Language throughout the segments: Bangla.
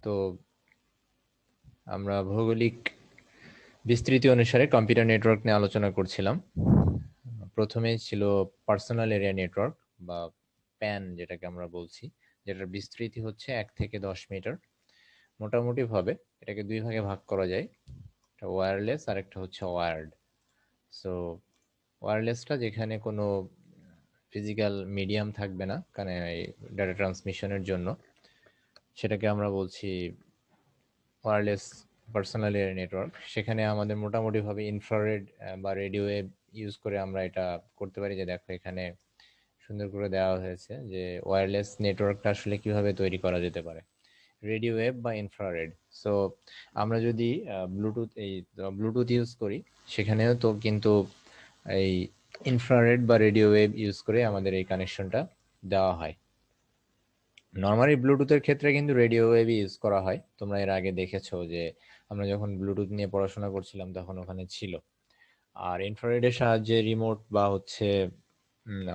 তো আমরা ভৌগোলিক বিস্তৃতি অনুসারে কম্পিউটার নেটওয়ার্ক নিয়ে আলোচনা করছিলাম। প্রথমে ছিল পার্সোনাল এরিয়া নেটওয়ার্ক বা প্যান, যেটাকে আমরা বলছি, যেটার বিস্তৃতি হচ্ছে 1 থেকে 10 মিটার। মোটামুটি ভাবে এটাকে দুই ভাগে ভাগ করা যায়, একটা ওয়্যারলেস আর একটা হচ্ছে ওয়্যার্ড। সো ওয়্যারলেসটা যেখানে কোনো ফিজিক্যাল মিডিয়াম থাকবে না, কারণ ডাটা ট্রান্সমিশনের জন্য, সেটাকে আমরা বলছি ওয়্যারলেস পার্সোনাল এরিয়া নেটওয়ার্ক। সেখানে আমাদের মোটামুটিভাবে ইনফ্রারেড বা রেডিও ওয়েভ ইউজ করে আমরা এটা করতে পারি। যে দেখো এখানে সুন্দর করে দেওয়া হয়েছে যে ওয়্যারলেস নেটওয়ার্কটা আসলে কিভাবে তৈরি করা যেতে পারে, রেডিও ওয়েভ বা ইনফ্রারেড। সো আমরা যদি ব্লুটুথ ইউজ করি, সেখানেও তো কিন্তু এই ইনফ্রারেড বা রেডিও ওয়েভ ইউজ করে আমাদের এই কানেকশনটা দেওয়া হয়। নর্মালি ব্লুটুথের ক্ষেত্রে কিন্তু রেডিও ওয়েভ ইউজ করা হয়। তোমরা এর আগে দেখেছো যে আমরা যখন ব্লুটুথ নিয়ে পড়াশোনা করছিলাম তখন ওখানে ছিল। আর ইনফ্রারেডের সাহায্যে রিমোট বা হচ্ছে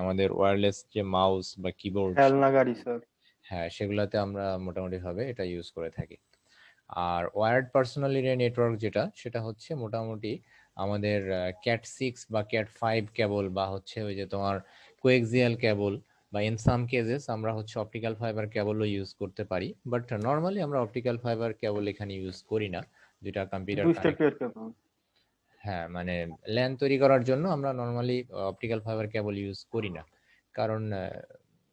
আমাদের ওয়্যারলেস যে মাউস বা কিবোর্ড, খেলনা গাড়ি স্যার। হ্যাঁ, সেগুলাতে আমরা মোটামুটি ভাবে এটা ইউজ করে থাকি। আর ওয়্যার্ড পার্সোনাল এরিয়া নেটওয়ার্ক যেটা, সেটা হচ্ছে মোটামুটি আমাদের ক্যাট 6 বা ক্যাট 5 কেবল, বা হচ্ছে ওই যে তোমার কোএক্সিয়াল কেবল, বা ইন সাম কেসেস আমরা হচ্ছে অপটিক্যাল ফাইবার কেবলও ইউজ করতে পারি। বাট নর্মালি আমরা অপটিক্যাল ফাইবার কেবল এখানে ইউজ করি না, যেটা কম্পিউটার 2 স্টেপ কানেক্ট। কেবল। হ্যাঁ, মানে ল্যান তৈরি করার জন্য আমরা normally optical fibre cable use করি না, কারণ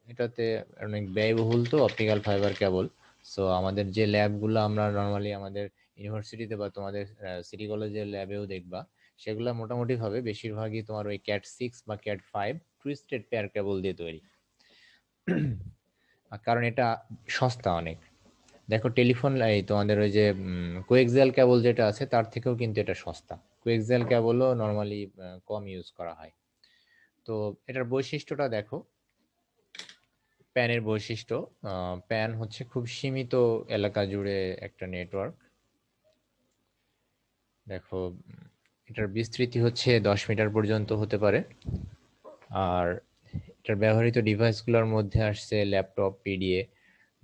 এটাতে অনেক ব্যয়বহুল তো অপটিক্যাল ফাইবার কেবল। সো আমাদের যে ল্যাবগুলো আমরা নর্মালি আমাদের ইউনিভার্সিটিতে বা তোমাদের সিটি কলেজের ল্যাবেও দেখবা, সেগুলো মোটামুটি ভাবে বেশিরভাগই তোমার ওই ক্যাট 6 বা ক্যাট 5 টুইস্টেড পেয়ার কেবল দিয়ে তৈরি। কারণ এটা সস্তা অনেক। দেখো টেলিফোন, এই তোমাদের ওই যে কোএক্সিয়াল কেবল যেটা আছে তার থেকেও কিন্তু এটা সস্তা। কোএক্সিয়াল কেবলও নর্মালি কম ইউজ করা হয়। তো এটার বৈশিষ্ট্যটা দেখো, প্যানের বৈশিষ্ট্য, প্যান হচ্ছে খুব সীমিত এলাকা জুড়ে একটা নেটওয়ার্ক। দেখো এটার বিস্তৃতি হচ্ছে 10 মিটার পর্যন্ত হতে পারে। আর এটার ব্যবহৃত ডিভাইসগুলোর মধ্যে আসছে ল্যাপটপ, পিডিএ,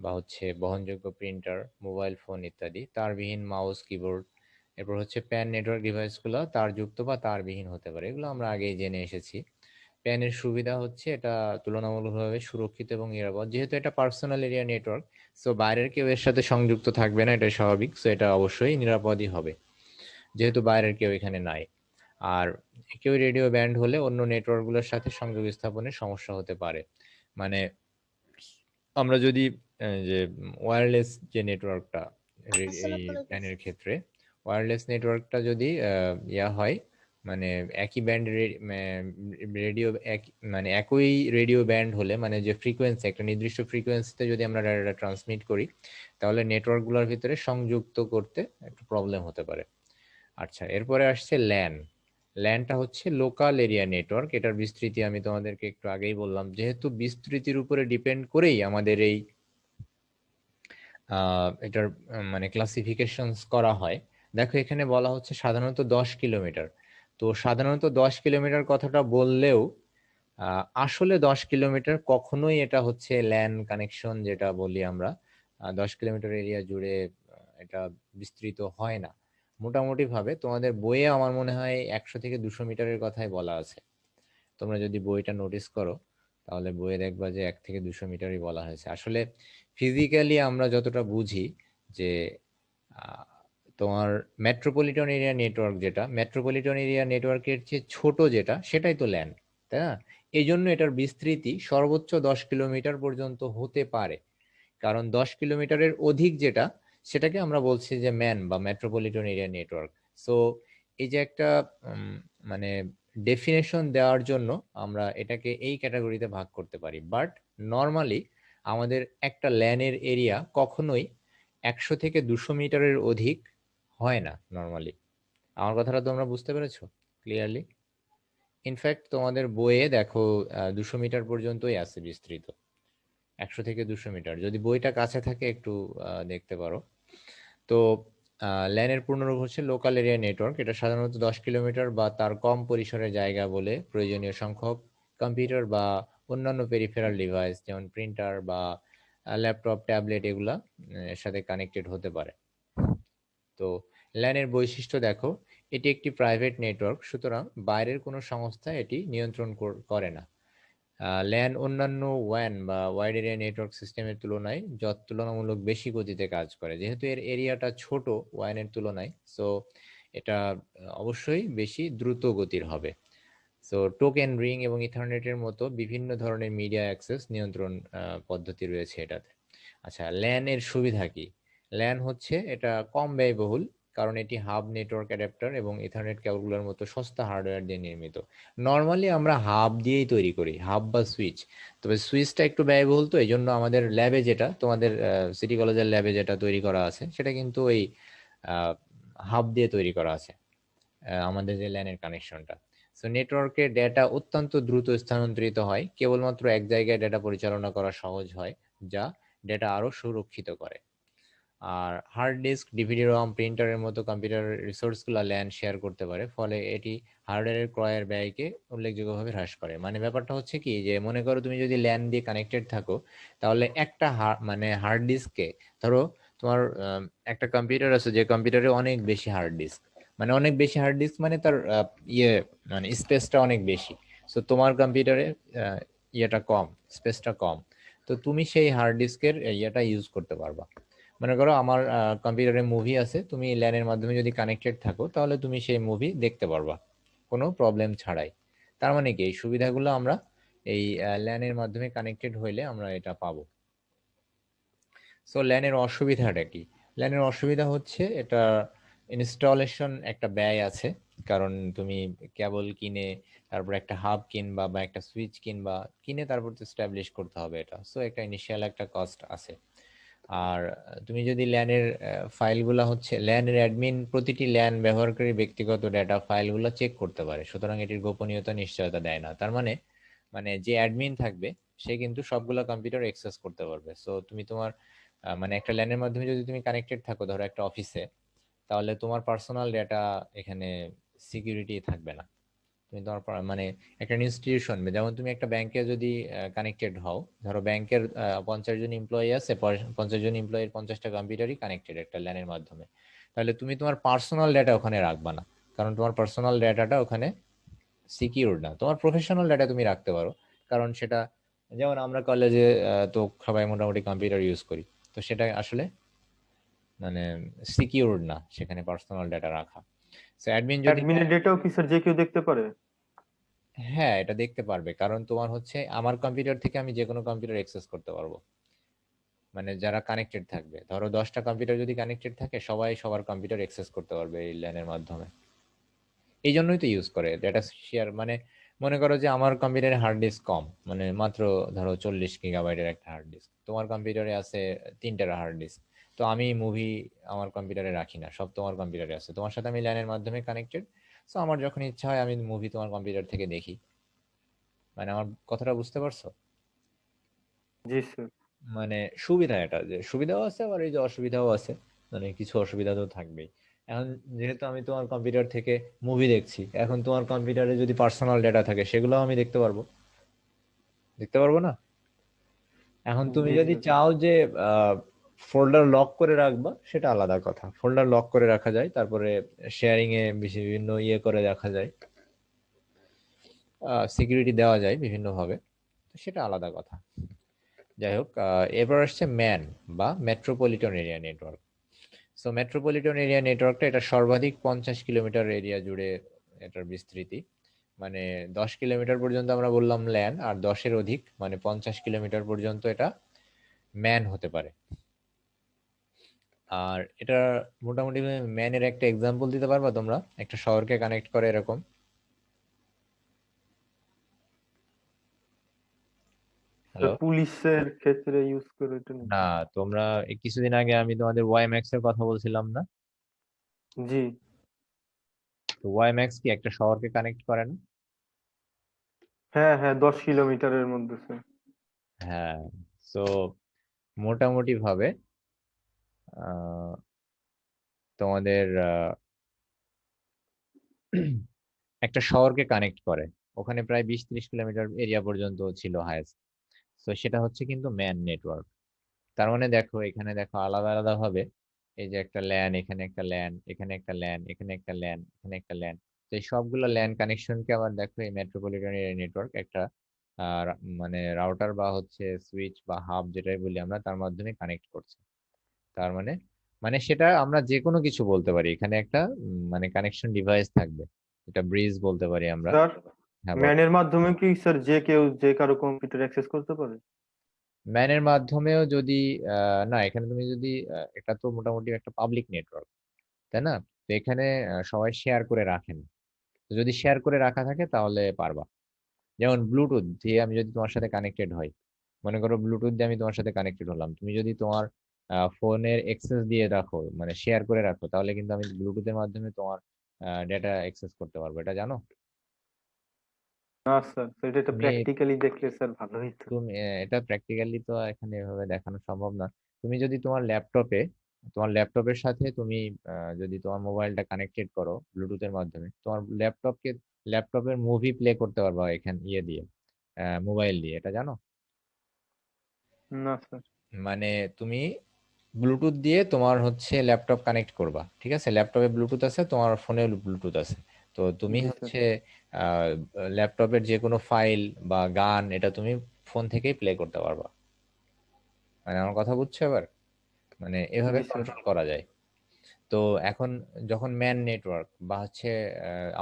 বা হচ্ছে বহনযোগ্য প্রিন্টার, মোবাইল ফোন ইত্যাদি, তারবিহীন মাউস, কিবোর্ড। এরপর হচ্ছে প্যান নেটওয়ার্ক ডিভাইসগুলো তারযুক্ত বা তারবিহীন হতে পারে, এগুলো আমরা আগেই জেনে এসেছি। প্যানের সুবিধা হচ্ছে এটা তুলনামূলকভাবে সুরক্ষিত এবং নিরাপদ, যেহেতু এটা পার্সোনাল এরিয়া নেটওয়ার্ক। সো বাইরের কেউ এর সাথে সংযুক্ত থাকবে না, এটা স্বাভাবিক। সো এটা অবশ্যই নিরাপদই হবে, যেহেতু বাইরের কেউ এখানে নাই। আর কেউ রেডিও ব্যান্ড হলে অন্য নেটওয়ার্কগুলোর সাথে সংযোগ স্থাপনে সমস্যা হতে পারে। মানে আমরা যদি যে ওয়্যারলেস যে নেটওয়ার্কটা, এই প্ল্যানের ক্ষেত্রে ওয়্যারলেস নেটওয়ার্কটা যদি ইয়া হয়, মানে একই ব্যান্ড রেডিও, এক মানে একই রেডিও ব্যান্ড হলে, মানে যে ফ্রিকোয়েন্সি, একটা নির্দিষ্ট ফ্রিকোয়েন্সিতে যদি আমরা ডাটা ট্রান্সমিট করি, তাহলে নেটওয়ার্কগুলোর ভিতরে সংযুক্ত করতে একটু প্রবলেম হতে পারে। আচ্ছা, এরপরে আসছে ল্যান। ল্যানটা হচ্ছে লোকাল এরিয়া নেটওয়ার্ক। এটার বিস্তৃতি আমি তোমাদেরকে একটু আগেই বললাম, যেহেতু বিস্তৃতির উপরে ডিপেন্ড করেই আমাদের এই এটার মানে ক্লাসিফিকেশনস করা হয়। দেখো এখানে বলা হচ্ছে সাধারণত 10 কিলোমিটার। তো সাধারণত 10 কিলোমিটার কথাটা বললেও আসলে 10 কিলোমিটার কখনোই এটা হচ্ছে ল্যান কানেকশন যেটা বলি আমরা, 10 কিলোমিটার এরিয়া জুড়ে এটা বিস্তৃত হয় না। মোটামুটি ভাবে তোমাদের বইয়ে আমার মনে হয় 100 থেকে 200 মিটারের কথাই বলা আছে। তোমরা যদি বইটা নোটিস করো, তাহলে বইয়ে দেখবা যে 1 থেকে 200 মিটারই বলা হয়েছে। আসলে ফিজিক্যালি আমরা যতটা বুঝি যে আহ, তোমার মেট্রোপলিটন এরিয়া নেটওয়ার্ক, যেটা মেট্রোপলিটন এরিয়া নেটওয়ার্কের চেয়ে ছোট যেটা, সেটাই তো ল্যান, তাই না? এই জন্য এটার বিস্তৃতি সর্বোচ্চ 10 কিলোমিটার পর্যন্ত হতে পারে। কারণ 10 কিলোমিটারের অধিক যেটা, সেটাকে আমরা বলছি যে ম্যান বা মেট্রোপলিটন এরিয়া নেটওয়ার্ক। সো এই যে একটা মানে ডেফিনেশন দেওয়ার জন্য আমরা এটাকে এই ক্যাটাগরিতে ভাগ করতে পারি। বাট নর্মালি আমাদের একটা ল্যানের এরিয়া কখনোই 100 থেকে 200 মিটারের অধিক হয় না নর্মালি। আমার কথাটা তোমরা বুঝতে পেরেছো ক্লিয়ারলি? ইনফ্যাক্ট তোমাদের বইয়ে দেখো 200 মিটার পর্যন্তই আছে বিস্তৃত। 100 থেকে 200 মিটার, যদি বইটা কাছে থাকে একটু দেখতে পারো। তো ল্যানের পূর্ণরূপ হচ্ছে লোকাল এরিয়া নেটওয়ার্ক। এটা সাধারণত 10 কিলোমিটার বা তার কম পরিসরের জায়গা বলে প্রয়োজনীয় সংখ্যক কম্পিউটার বা অন্যান্য পেরিফেরাল ডিভাইস, যেমন প্রিন্টার বা ল্যাপটপ, ট্যাবলেট এগুলা এর সাথে কানেক্টেড হতে পারে। তো ল্যানের বৈশিষ্ট্য দেখো, এটি একটি প্রাইভেট নেটওয়ার্ক, সুতরাং বাইরের কোনো সংস্থা এটি নিয়ন্ত্রণ করে না। ল্যান অন্যান্য ওয়ান বা ওয়াইড এরিয়া নেটওয়ার্ক সিস্টেমের তুলনায় তুলনামূলক বেশি গতিতে কাজ করে, যেহেতু এর এরিয়াটা ছোট ওয়ানের তুলনায়। সো এটা অবশ্যই বেশি দ্রুত গতির হবে। সো টোকেন, রিং এবং ইথারনেটের মতো বিভিন্ন ধরনের মিডিয়া অ্যাক্সেস নিয়ন্ত্রণ পদ্ধতি রয়েছে এটাতে। আচ্ছা, ল্যান এর সুবিধা কি? ল্যান হচ্ছে এটা কম ব্যয়বহুল, কারণ এটি হাব, নেটওয়ার্ক অ্যাডাপ্টার এবং ইথারনেট কেবলগুলোর মতো সস্তা হার্ডওয়্যার দিয়ে নির্মিত। নর্মালি আমরা হাব দিয়েই তৈরি করি, হাব বা সুইচ। তবে সুইচটা একটু ব্যয়বহুল, তো এই জন্য আমাদের ল্যাবে যেটা, তোমাদের সিটি কলেজের ল্যাবে যেটা তৈরি করা আছে, সেটা কিন্তু ওই হাব দিয়ে তৈরি করা আছে, আমাদের যে ল্যানের কানেকশনটা। সো নেটওয়ার্কে ডেটা অত্যন্ত দ্রুত স্থানান্তরিত হয়, কেবলমাত্র এক জায়গায় ডেটা পরিচালনা করা সহজ হয়, যা ডেটা আরো সুরক্ষিত করে। আর হার্ড ডিস্ক, ডিভিডি রম, প্রিন্টারের মতো কম্পিউটার রিসোর্সগুলো ল্যান শেয়ার করতে পারে, ফলে এটি হার্ডওয়্যারের ক্রয়ের ব্যয়কে উল্লেখযোগ্যভাবে হ্রাস করে। মানে ব্যাপারটা হচ্ছে কি, যে মনে করো তুমি যদি ল্যান দিয়ে কানেক্টেড থাকো, তাহলে একটা মানে হার্ড ডিস্কে, ধরো তোমার একটা কম্পিউটার আছে, যে কম্পিউটারে অনেক বেশি হার্ড ডিস্ক, মানে অনেক বেশি হার্ড ডিস্ক মানে তার ইয়ে মানে স্পেসটা অনেক বেশি। সো তোমার কম্পিউটারে ইয়েটা কম, স্পেসটা কম, তো তুমি সেই হার্ড ডিস্কের ইয়েটা ইউজ করতে পারবা। মনে করো আমার কম্পিউটারে মুভি আছে, তুমি ল্যানের মাধ্যমে যদি কানেক্টেড থাকো, তাহলে তুমি সেই মুভি দেখতে পারবা কোনো প্রবলেম ছাড়াই। তার মানে কি, এই সুবিধাগুলো আমরা এই ল্যানের মাধ্যমে কানেক্টেড হইলে আমরা এটা পাবো। সো ল্যানের অসুবিধাটা কি? ল্যানের অসুবিধা হচ্ছে এটা ইনস্টলেশন একটা ব্যয় আছে, কারণ তুমি কেবল কিনে, তারপর একটা হাব কিনবা বা একটা সুইচ কিনবা, কিনে তারপর তো স্টাবলিশ করতে হবে এটা। সো একটা ইনিশিয়াল একটা কস্ট আছে। আর তুমি যদি ল্যানের ফাইলগুলো হচ্ছে, ল্যানের অ্যাডমিন প্রতিটি ল্যান ব্যবহারকারীর ব্যক্তিগত ডেটা ফাইলগুলো চেক করতে পারে, সুতরাং এটির গোপনীয়তা নিশ্চয়তা দেয় না। তার মানে, যে অ্যাডমিন থাকবে, সে কিন্তু সবগুলো কম্পিউটার অ্যাক্সেস করতে পারবে। সো তুমি তোমার মানে একটা ল্যানের মাধ্যমে যদি তুমি কানেক্টেড থাকো ধরো একটা অফিসে, তাহলে তোমার পার্সোনাল ডেটা এখানে সিকিউরিটি থাকবে না। তুমি তোমার মানে একটা ইনস্টিটিউশন, যেমন তুমি একটা ব্যাংকে যদি কানেক্টেড হও, ধরো ব্যাংকের 50 জন এমপ্লয়ি আছে, 50 জন এমপ্লয়ির 50টা কম্পিউটারই কানেক্টেড একটা ল্যানের মাধ্যমে, তাহলে তুমি তোমার পার্সোনাল ডেটা ওখানে রাখবা না, কারণ তোমার পার্সোনাল ডেটাটা ওখানে সিকিউর না। তোমার প্রফেশনাল ডেটা তুমি রাখতে পারো, কারণ সেটা, যেমন আমরা কলেজে তো সবাই মোটামুটি কম্পিউটার ইউজ করি, তো সেটা আসলে মানে সিকিউর না সেখানে পার্সোনাল ডেটা রাখা। সো অ্যাডমিন যদি অ্যাডমিনের ডেটাও কি স্যার যে কেউ দেখতে পারে? হ্যাঁ, এটা দেখতে পারবে, কারণ তোমার হচ্ছে আমার কম্পিউটার থেকে আমি যে কোনো কম্পিউটার অ্যাক্সেস করতে পারবো। মানে যারা কানেক্টেড থাকবে, ধরো 10টা কম্পিউটার যদি কানেক্টেড থাকে, সবাই সবার কম্পিউটার অ্যাক্সেস করতে পারবে এই ল্যানের মাধ্যমে। এই জন্যই তো ইউজ করে ডেটা শেয়ার। মানে মনে করো যে আমার কম্পিউটারে হার্ড ডিস্ক কম, মানে মাত্র ধরো 40 GB একটা হার্ড ডিস্ক, তোমার কম্পিউটারে আছে 3 টেরা হার্ড ডিস্ক। তো আমি মুভি আমার কম্পিউটারে রাখি না, সব তোমার কম্পিউটারে আছে, তোমার সাথে আমি ল্যানের মাধ্যমে কানেক্টেড। সো আমার যখন ইচ্ছা হয় আমি মুভি তোমার কম্পিউটার থেকে দেখি। মানে আমার কথাটা বুঝতে পারছো? জি স্যার। মানে সুবিধা, এটা যে সুবিধাও আছে, আবার এই যে অসুবিধাও আছে, মানে কিছু অসুবিধা তো থাকবেই। এখন যেহেতু আমি তোমার কম্পিউটার থেকে মুভি দেখছি, এখন তোমার কম্পিউটারে যদি পার্সোনাল ডেটা থাকে, সেগুলো আমি দেখতে পারবো? দেখতে পারবো না। এখন তুমি জি যদি স্যার। চাও যে ফোল্ডার লক করে রাখবা, সেটা আলাদা কথা, ফোল্ডার লক করে রাখা যায়, তারপরে শেয়ারিং এ বিভিন্ন ইয়ে করে রাখা যায়, সিকিউরিটি দেওয়া যায় বিভিন্ন ভাবে, তো সেটা আলাদা কথা। যাই হোক, এবার আসছে ম্যান বা metropolitan area network. So metropolitan area নেটওয়ার্কটা, এটা সর্বাধিক 50 কিলোমিটার এরিয়া জুড়ে এটার বিস্তৃতি। মানে 10 কিলোমিটার পর্যন্ত আমরা বললাম ল্যান, আর 10-এর অধিক মানে 50 কিলোমিটার পর্যন্ত এটা ম্যান হতে পারে। আর এটা মোটামুটি ম্যানের একটা এক্সাম্পল দিতে পারবা তোমরা, একটা শহরকে কানেক্ট করে এরকম? Sir hello? পুলিশের ক্ষেত্রে ইউজ করে এটা না, নাকি? তোমরা এই কিছুদিন আগে আমি তোমাদের ওয়াইম্যাক্স এর কথা বলছিলাম না? জি। তো ওয়াইম্যাক্স কি একটা শহরকে কানেক্ট করে না? হ্যাঁ হ্যাঁ, 10 কিলোমিটারের মধ্যে স্যার। হ্যাঁ। সো মোটামুটি ভাবে আহ, তোমাদের একটা শহরকে কানেক্ট করে, ওখানে প্রায় 20-30 কিলোমিটার এরিয়া পর্যন্ত ছিল হায়েস্ট। তো সেটা হচ্ছে কিন্তু ম্যান নেটওয়ার্ক। তার মানে দেখো এখানে দেখো আলাদা আলাদা ভাবে এই যে একটা ল্যান, এখানে একটা ল্যান, এখানে একটা ল্যান, এখানে একটা ল্যান, এখানে একটা ল্যান। তো এই সবগুলো ল্যান কানেকশনকে আবার দেখো এই মেট্রোপলিটন এরিয়া নেটওয়ার্ক একটা মানে রাউটার বা হচ্ছে সুইচ বা হাব যেটাই বলি আমরা, তার মাধ্যমে কানেক্ট করছে। তার মানে মানে সেটা আমরা যে কোনো কিছু বলতে পারি, এখানে একটা মানে কানেকশন ডিভাইস থাকবে, এটা ব্রিজ বলতে পারি আমরা। স্যার, হ্যাঁ বলো। ম্যানের মাধ্যমে কি স্যার যে কেউ যে কারো কম্পিউটার অ্যাক্সেস করতে পারে? ম্যানের মাধ্যমেও যদি না, এখানে তুমি যদি এটা তো মোটামুটি একটা পাবলিক নেটওয়ার্ক, তাই না? তো এখানে সবাই শেয়ার করে রাখেন। তো যদি শেয়ার করে রাখা থাকে তাহলে পারবা। যেমন ব্লুটুথ দিয়ে আমি যদি তোমার সাথে কানেক্টেড হই, মনে করো ব্লুটুথ দিয়ে আমি তোমার সাথে কানেক্টেড হলাম, তুমি যদি তোমার ফোনের অ্যাক্সেস দিয়ে রাখো, মানে শেয়ার করে রাখো, তাহলে কিন্তু আমি ব্লুটুথের মাধ্যমে তোমার ডেটা অ্যাক্সেস করতে পারবো, এটা জানো? না স্যার, সেটা তো তুমি প্র্যাকটিক্যালি দেখলে স্যার ভালো হইতো। তুমি এটা প্র্যাকটিক্যালি তো এখানে এভাবে দেখানো সম্ভব না। তুমি যদি তোমার ল্যাপটপের সাথে তুমি যদি তোমার মোবাইলটা কানেক্টেড করো ব্লুটুথের মাধ্যমে, তোমার ল্যাপটপের মুভি প্লে করতে পারবা এখান ইয়ে দিয়ে, মোবাইল দিয়ে, এটা জানো? না স্যার। মানে তুমি ব্লুটুথ দিয়ে তোমার হচ্ছে ল্যাপটপ কানেক্ট করবা, ঠিক আছে? ল্যাপটপে ব্লুটুথ আছে, তোমার ফোনে ব্লুটুথ আছে। তো তুমি জি স্যার। হচ্ছে ল্যাপটপের যে কোনো ফাইল বা গান এটা তুমি ফোন থেকেই প্লে করতে পারবা। মানে আমার কথা বুঝছো এবার? মানে এভাবে জি স্যার। কন্ট্রোল করা যায়। তো এখন যখন ম্যান নেটওয়ার্ক বা হচ্ছে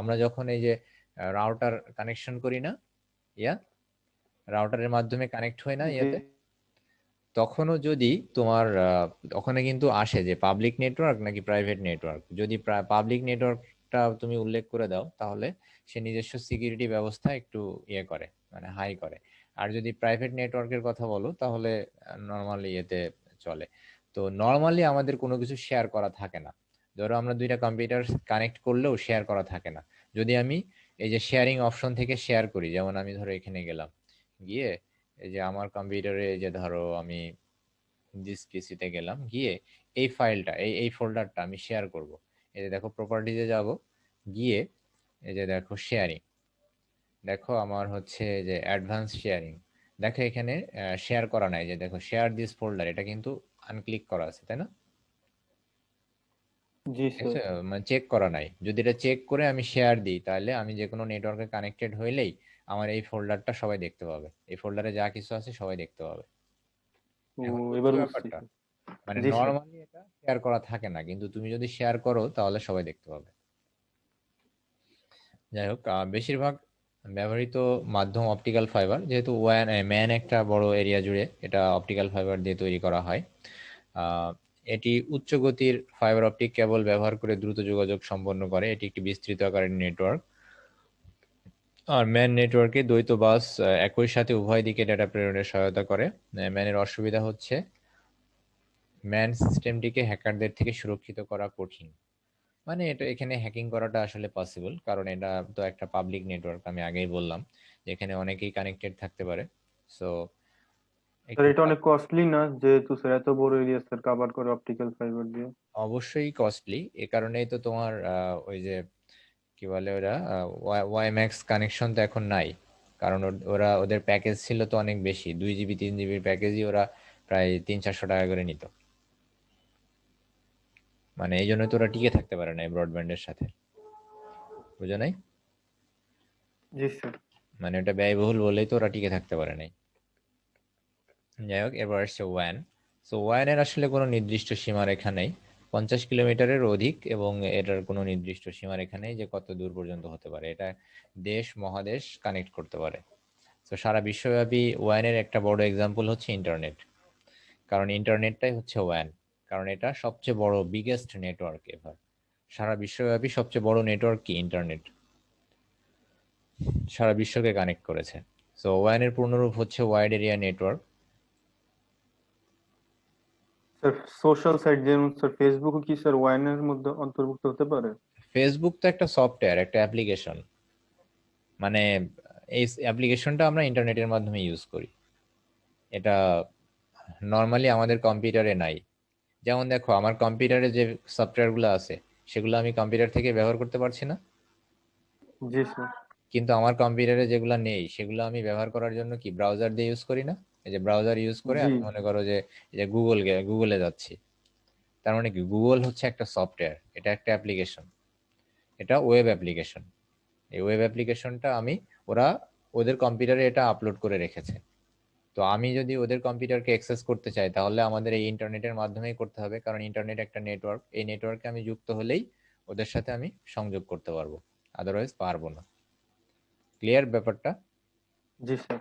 আমরা যখন এই যে রাউটার কানেকশন করি না, ইয়া রাউটারের মাধ্যমে কানেক্ট হয় না জি ইয়াতে, তখনও যদি তোমার ওখানে কিন্তু আসে যে পাবলিক নেটওয়ার্ক নাকি প্রাইভেট নেটওয়ার্ক। যদি পাবলিক নেটওয়ার্কটা তুমি উল্লেখ করে দাও, তাহলে সে নিজস্ব সিকিউরিটি ব্যবস্থা একটু ইয়ে করে, মানে হাই করে। আর যদি প্রাইভেট নেটওয়ার্কের কথা বলো, তাহলে নর্মালি ইয়েতে চলে। তো নর্মালি আমাদের কোনো কিছু শেয়ার করা থাকে না। ধরো আমরা দুইটা কম্পিউটার কানেক্ট করলেও শেয়ার করা থাকে না। যদি আমি এই যে শেয়ারিং অপশন থেকে শেয়ার করি, যেমন আমি ধরো এখানে গেলাম, গিয়ে এই যে আমার কম্পিউটারে এই যে ধরো আমি দিস পিসিতে গেলাম, গিয়ে এই ফাইলটা এই ফোল্ডারটা আমি শেয়ার করব। এই যে দেখো প্রপার্টিজে যাব, গিয়ে এই যে দেখো শেয়ারিং, দেখো আমার হচ্ছে যে অ্যাডভান্স শেয়ারিং, দেখো এখানে শেয়ার করা নাই, যে দেখো শেয়ার দিস ফোল্ডার, এটা কিন্তু আনক্লিক করা আছে, তাই না? জি ঠিক স্যার। আছে, মানে চেক করা নাই। যদি এটা চেক করে আমি শেয়ার দিই, তাহলে আমি যে কোনো নেটওয়ার্কে কানেক্টেড হইলেই আমার এই ফোল্ডারটা সবাই দেখতে পাবে, এই ফোল্ডারে যা কিছু আছে সবাই দেখতে পাবে। ও, এখন বুঝছো এবার বুঝছি ব্যাপারটা? স্যার। মানে জি স্যার। নর্মালি এটা শেয়ার করা থাকে না, কিন্তু তুমি যদি শেয়ার করো তাহলে সবাই দেখতে পাবে। যাই হোক, বেশিরভাগ ব্যবহৃত মাধ্যম অপটিক্যাল ফাইবার, যেহেতু ওয়ান ম্যান একটা বড় এরিয়া জুড়ে এটা অপটিক্যাল ফাইবার দিয়ে তৈরি করা হয়। আহ, এটি উচ্চ গতির ফাইবার অপটিক কেবল ব্যবহার করে দ্রুত যোগাযোগ সম্পন্ন করে, এটি একটি বিস্তৃত আকারের নেটওয়ার্ক। আর ম্যান নেটওয়ার্কে দ্বৈত বাস একই সাথে উভয় দিকে ডেটা প্রেরণে সহায়তা করে। ম্যানের অসুবিধা হচ্ছে ম্যান সিস্টেমটিকে হ্যাকারদের থেকে সুরক্ষিত করা কঠিন। মানে এটা এখানে হ্যাকিং করাটা আসলে পসিবল, কারণ এটা তো একটা পাবলিক নেটওয়ার্ক, আমি আগেই বললাম যে এখানে অনেকেই কানেক্টেড থাকতে পারে। সো স্যার, একটু এটা অনেক কস্টলি না, যেহেতু স্যার এত বড় এরিয়া স্যার কাভার করে অপটিক্যাল ফাইবার দিয়ে? অবশ্যই কস্টলি। এ কারণেই তো তোমার ওই যে কি বলে ওরা, ওয়াইম্যাক্স কানেকশন তো এখন নাই। কারণ ওরা ওদের প্যাকেজ ছিল তো অনেক বেশি, 2 জিবি 3 জিবির প্যাকেজই ওরা প্রায় 300-400 টাকা করে নিত। মানে এই জন্য তো ওরা টিকে থাকতে পারে না এই ব্রডব্যান্ডের সাথে, বুঝো নাই? জি স্যার। মানে ওটা ব্যয়বহুল বলেই তো ওরা টিকে থাকতে পারে নাই। যাই হোক, এবার আসছে ওয়ান। সো ওয়ানের আসলে কোনো নির্দিষ্ট সীমারেখা নেই, 50 কিলোমিটারের অধিক, এবং এটার কোনো নির্দিষ্ট সীমারেখা নেই যে কত দূর পর্যন্ত হতে পারে। এটা দেশ মহাদেশ কানেক্ট করতে পারে। তো সারা বিশ্বব্যাপী ওয়ানের একটা বড় এক্সাম্পল হচ্ছে ইন্টারনেট। কারণ ইন্টারনেটটাই হচ্ছে ওয়ান, কারণ এটা সবচেয়ে বড় বিগেস্ট নেটওয়ার্ক এভার। সারা বিশ্বব্যাপী সবচেয়ে বড় নেটওয়ার্ক কি? ইন্টারনেট। সারা বিশ্বকে কানেক্ট করেছে। সো ওয়ানের পূর্ণরূপ হচ্ছে wide area network. Sir, social site যেমন স্যার ফেসবুকও কি স্যার ওয়াইনের মধ্যে অন্তর্ভুক্ত হতে পারে? ফেসবুক তো একটা সফটওয়্যার, একটা অ্যাপ্লিকেশন। মানে এই অ্যাপ্লিকেশনটা আমরা ইন্টারনেটের মাধ্যমে ইউজ করি। এটা নর্মালি আমাদের কম্পিউটারে নাই। যেমন দেখো আমার কম্পিউটারে যে সফটওয়্যারগুলো আছে, সেগুলো আমি কম্পিউটার থেকে ব্যবহার করতে পারছি না। জি স্যার। কিন্তু আমার কম্পিউটারে যেগুলো নেই, সেগুলো আমি ব্যবহার করার জন্য কি ব্রাউজার দিয়ে ইউজ করি না? এই যে ব্রাউজার ইউজ করে জি আমি মনে করো যে এই যে গুগলে যাচ্ছি, তার মানে কি গুগল হচ্ছে একটা সফটওয়্যার, এটা একটা অ্যাপ্লিকেশন, এটা ওয়েব অ্যাপ্লিকেশন। এই ওয়েব অ্যাপ্লিকেশনটা ওরা ওদের কম্পিউটারে এটা আপলোড করে রেখেছে। তো আমি যদি ওদের কম্পিউটারকে অ্যাক্সেস করতে চাই তাহলে আমাদের এই ইন্টারনেটের মাধ্যমেই করতে হবে, কারণ ইন্টারনেট একটা নেটওয়ার্ক, এই নেটওয়ার্কে আমি যুক্ত হলেই ওদের সাথে আমি সংযোগ করতে পারবো, আদারওয়াইজ পারবো না। ক্লিয়ার ব্যাপারটা? জি স্যার।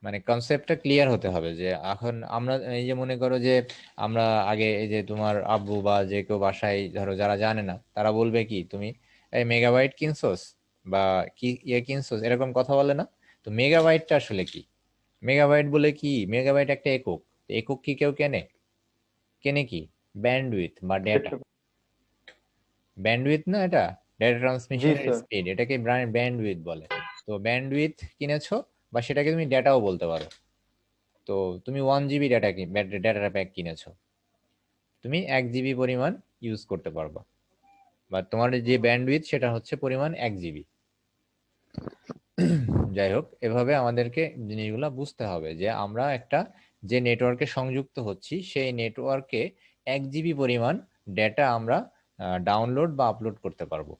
মানে কনসেপ্টটা ক্লিয়ার হতে হবে যে এখন আমরা এই যে মনে করো যে আমরা আগে এই যে তোমার আব্বু বা যে কেউ বাসায় ধরো যারা জানে না তারা বলবে কি তুমি এই মেগাবাইট কিনছোস বা কি কিনছোস, এরকম কথা বলে না? তো মেগাবাইটটা আসলে কি? মেগাবাইট বলে কি, মেগাবাইট একটা একক। তো একক কি কেউ কেনে? কেনে কি? ব্যান্ডউইথ বা ডেটা। এটা- ব্যান্ডউইথ না এটা, ডেটা জি ট্রান্সমিশনের স্যার। স্পিড, এটাকে ব্যান্ডউইথ বলে। তো ব্যান্ডউইথ কিনেছো বা সেটাকে তুমি ডেটাও বলতে পারো। তো তুমি 1 জিবি ডেটা প্যাক কিনেছো, তুমি 1 জিবি পরিমাণ ইউজ করতে পারবা, বা তোমার যে ব্যান্ডউইথ সেটা হচ্ছে পরিমাণ 1 জিবি। যাই হোক, এভাবে আমাদেরকে জিনিসগুলো বুঝতে হবে যে আমরা একটা যে নেটওয়ার্কে সংযুক্ত হচ্ছি সেই নেটওয়ার্কে 1 জিবি পরিমাণ ডেটা আমরা ডাউনলোড বা আপলোড করতে পারবো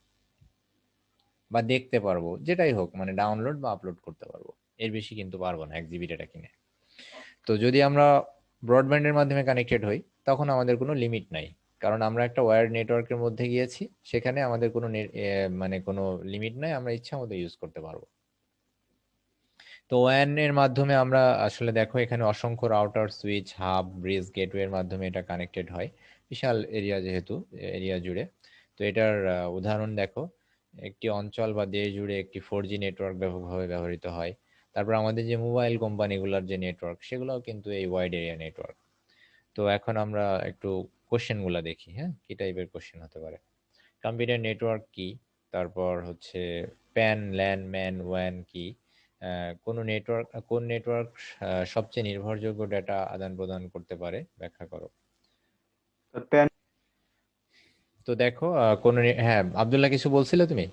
বা দেখতে পারবো, যেটাই হোক, মানে ডাউনলোড বা আপলোড করতে পারবো। এর বেশি কিন্তু পারবো না 1 জিবি ডেটা কিনে। তো যদি আমরা ব্রডব্যান্ডের মাধ্যমে কানেক্টেড হই তখন আমাদের কোনো লিমিট নাই, কারণ আমরা একটা ওয়্যার্ড নেটওয়ার্কের মধ্যে গিয়েছি, সেখানে আমাদের কোনো মানে কোনো লিমিট নাই, আমরা ইচ্ছা মতো ইউজ করতে পারবো। তো ওয়ান এর মাধ্যমে আমরা আসলে দেখো এখানে অসংখ্য রাউটার, সুইচ, হাব, ব্রিজ, গেটওয়ের মাধ্যমে এটা কানেক্টেড হয়, বিশাল এরিয়া যেহেতু, এরিয়া জুড়ে। তো এটার উদাহরণ দেখো, একটি অঞ্চল বা দেশ জুড়ে একটি 4G নেটওয়ার্ক ব্যাপকভাবে ব্যবহৃত হয়। তারপর আমাদের যে মোবাইল কোম্পানিগুলোর যে নেটওয়ার্ক সেগুলোও কিন্তু এই ওয়াইড এরিয়া নেটওয়ার্ক। তো এখন আমরা একটু কোশ্চেন গুলা দেখি, হ্যাঁ, কি টাইপের কোশ্চেন হতে পারে। কম্পিউটার নেটওয়ার্ক কি? তারপর হচ্ছে প্যান, ল্যান, ম্যান, ওয়ান কি? কোন নেটওয়ার্ক সবচেয়ে নির্ভরযোগ্য ডেটা আদান প্রদান করতে পারে, ব্যাখ্যা করো। প্যান। তো দেখো হ্যাঁ আব্দুল্লাহ, কিছু বলছিলে তুমি?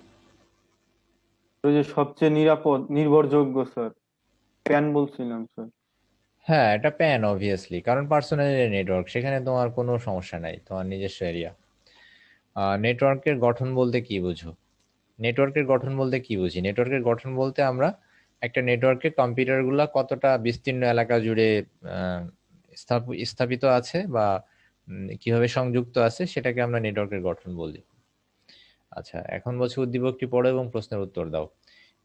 ওই যে সবচেয়ে নিরাপদ নির্ভরযোগ্য স্যার, প্যান বলছিলাম স্যার। হ্যাঁ, এটা প্যান অবভিয়াসলি, কারণ পার্সোনাল নেটওয়ার্ক, সেখানে তোমার কোনো সমস্যা নাই, তোমার নিজস্ব এরিয়া। নেটওয়ার্কের গঠন বলতে কি বুঝো? নেটওয়ার্কের গঠন বলতে কি বুঝি? নেটওয়ার্কের গঠন বলতে আমরা একটা নেটওয়ার্কে কম্পিউটারগুলো কতটা বিস্তীর্ণ এলাকা জুড়ে আহ, স্থাপিত আছে বা কিভাবে সংযুক্ত আছে সেটাকে আমরা নেটওয়ার্কের গঠন বলি। আচ্ছা, এখন বলছি উদ্দীপকটি পড়ো এবং প্রশ্নের উত্তর দাও।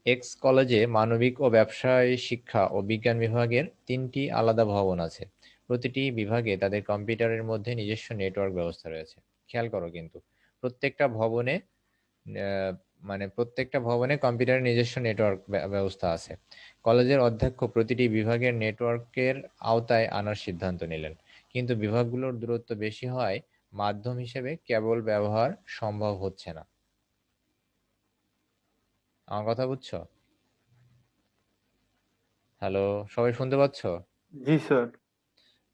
এক্স কলেজে মানবিক ও ব্যবসায় শিক্ষা ও বিজ্ঞান বিভাগের 3টি আলাদা ভবন আছে। প্রতিটি বিভাগে তাদের কম্পিউটারের মধ্যে নিজস্ব নেটওয়ার্ক ব্যবস্থা রয়েছে। খেয়াল করো কিন্তু প্রত্যেকটা ভবনে আহ, মানে প্রত্যেকটা ভবনে কম্পিউটারের নিজস্ব নেটওয়ার্ক ব্যবস্থা আছে। কলেজের অধ্যক্ষ প্রতিটি বিভাগের নেটওয়ার্কের আওতায় আনার সিদ্ধান্ত নিলেন, কিন্তু বিভাগগুলোর দূরত্ব বেশি হয় মাধ্যম হিসেবে কেবল ব্যবহার সম্ভব হচ্ছে না। আমার কথা বুঝছো? হ্যালো, সবাই শুনতে পাচ্ছো? জি স্যার।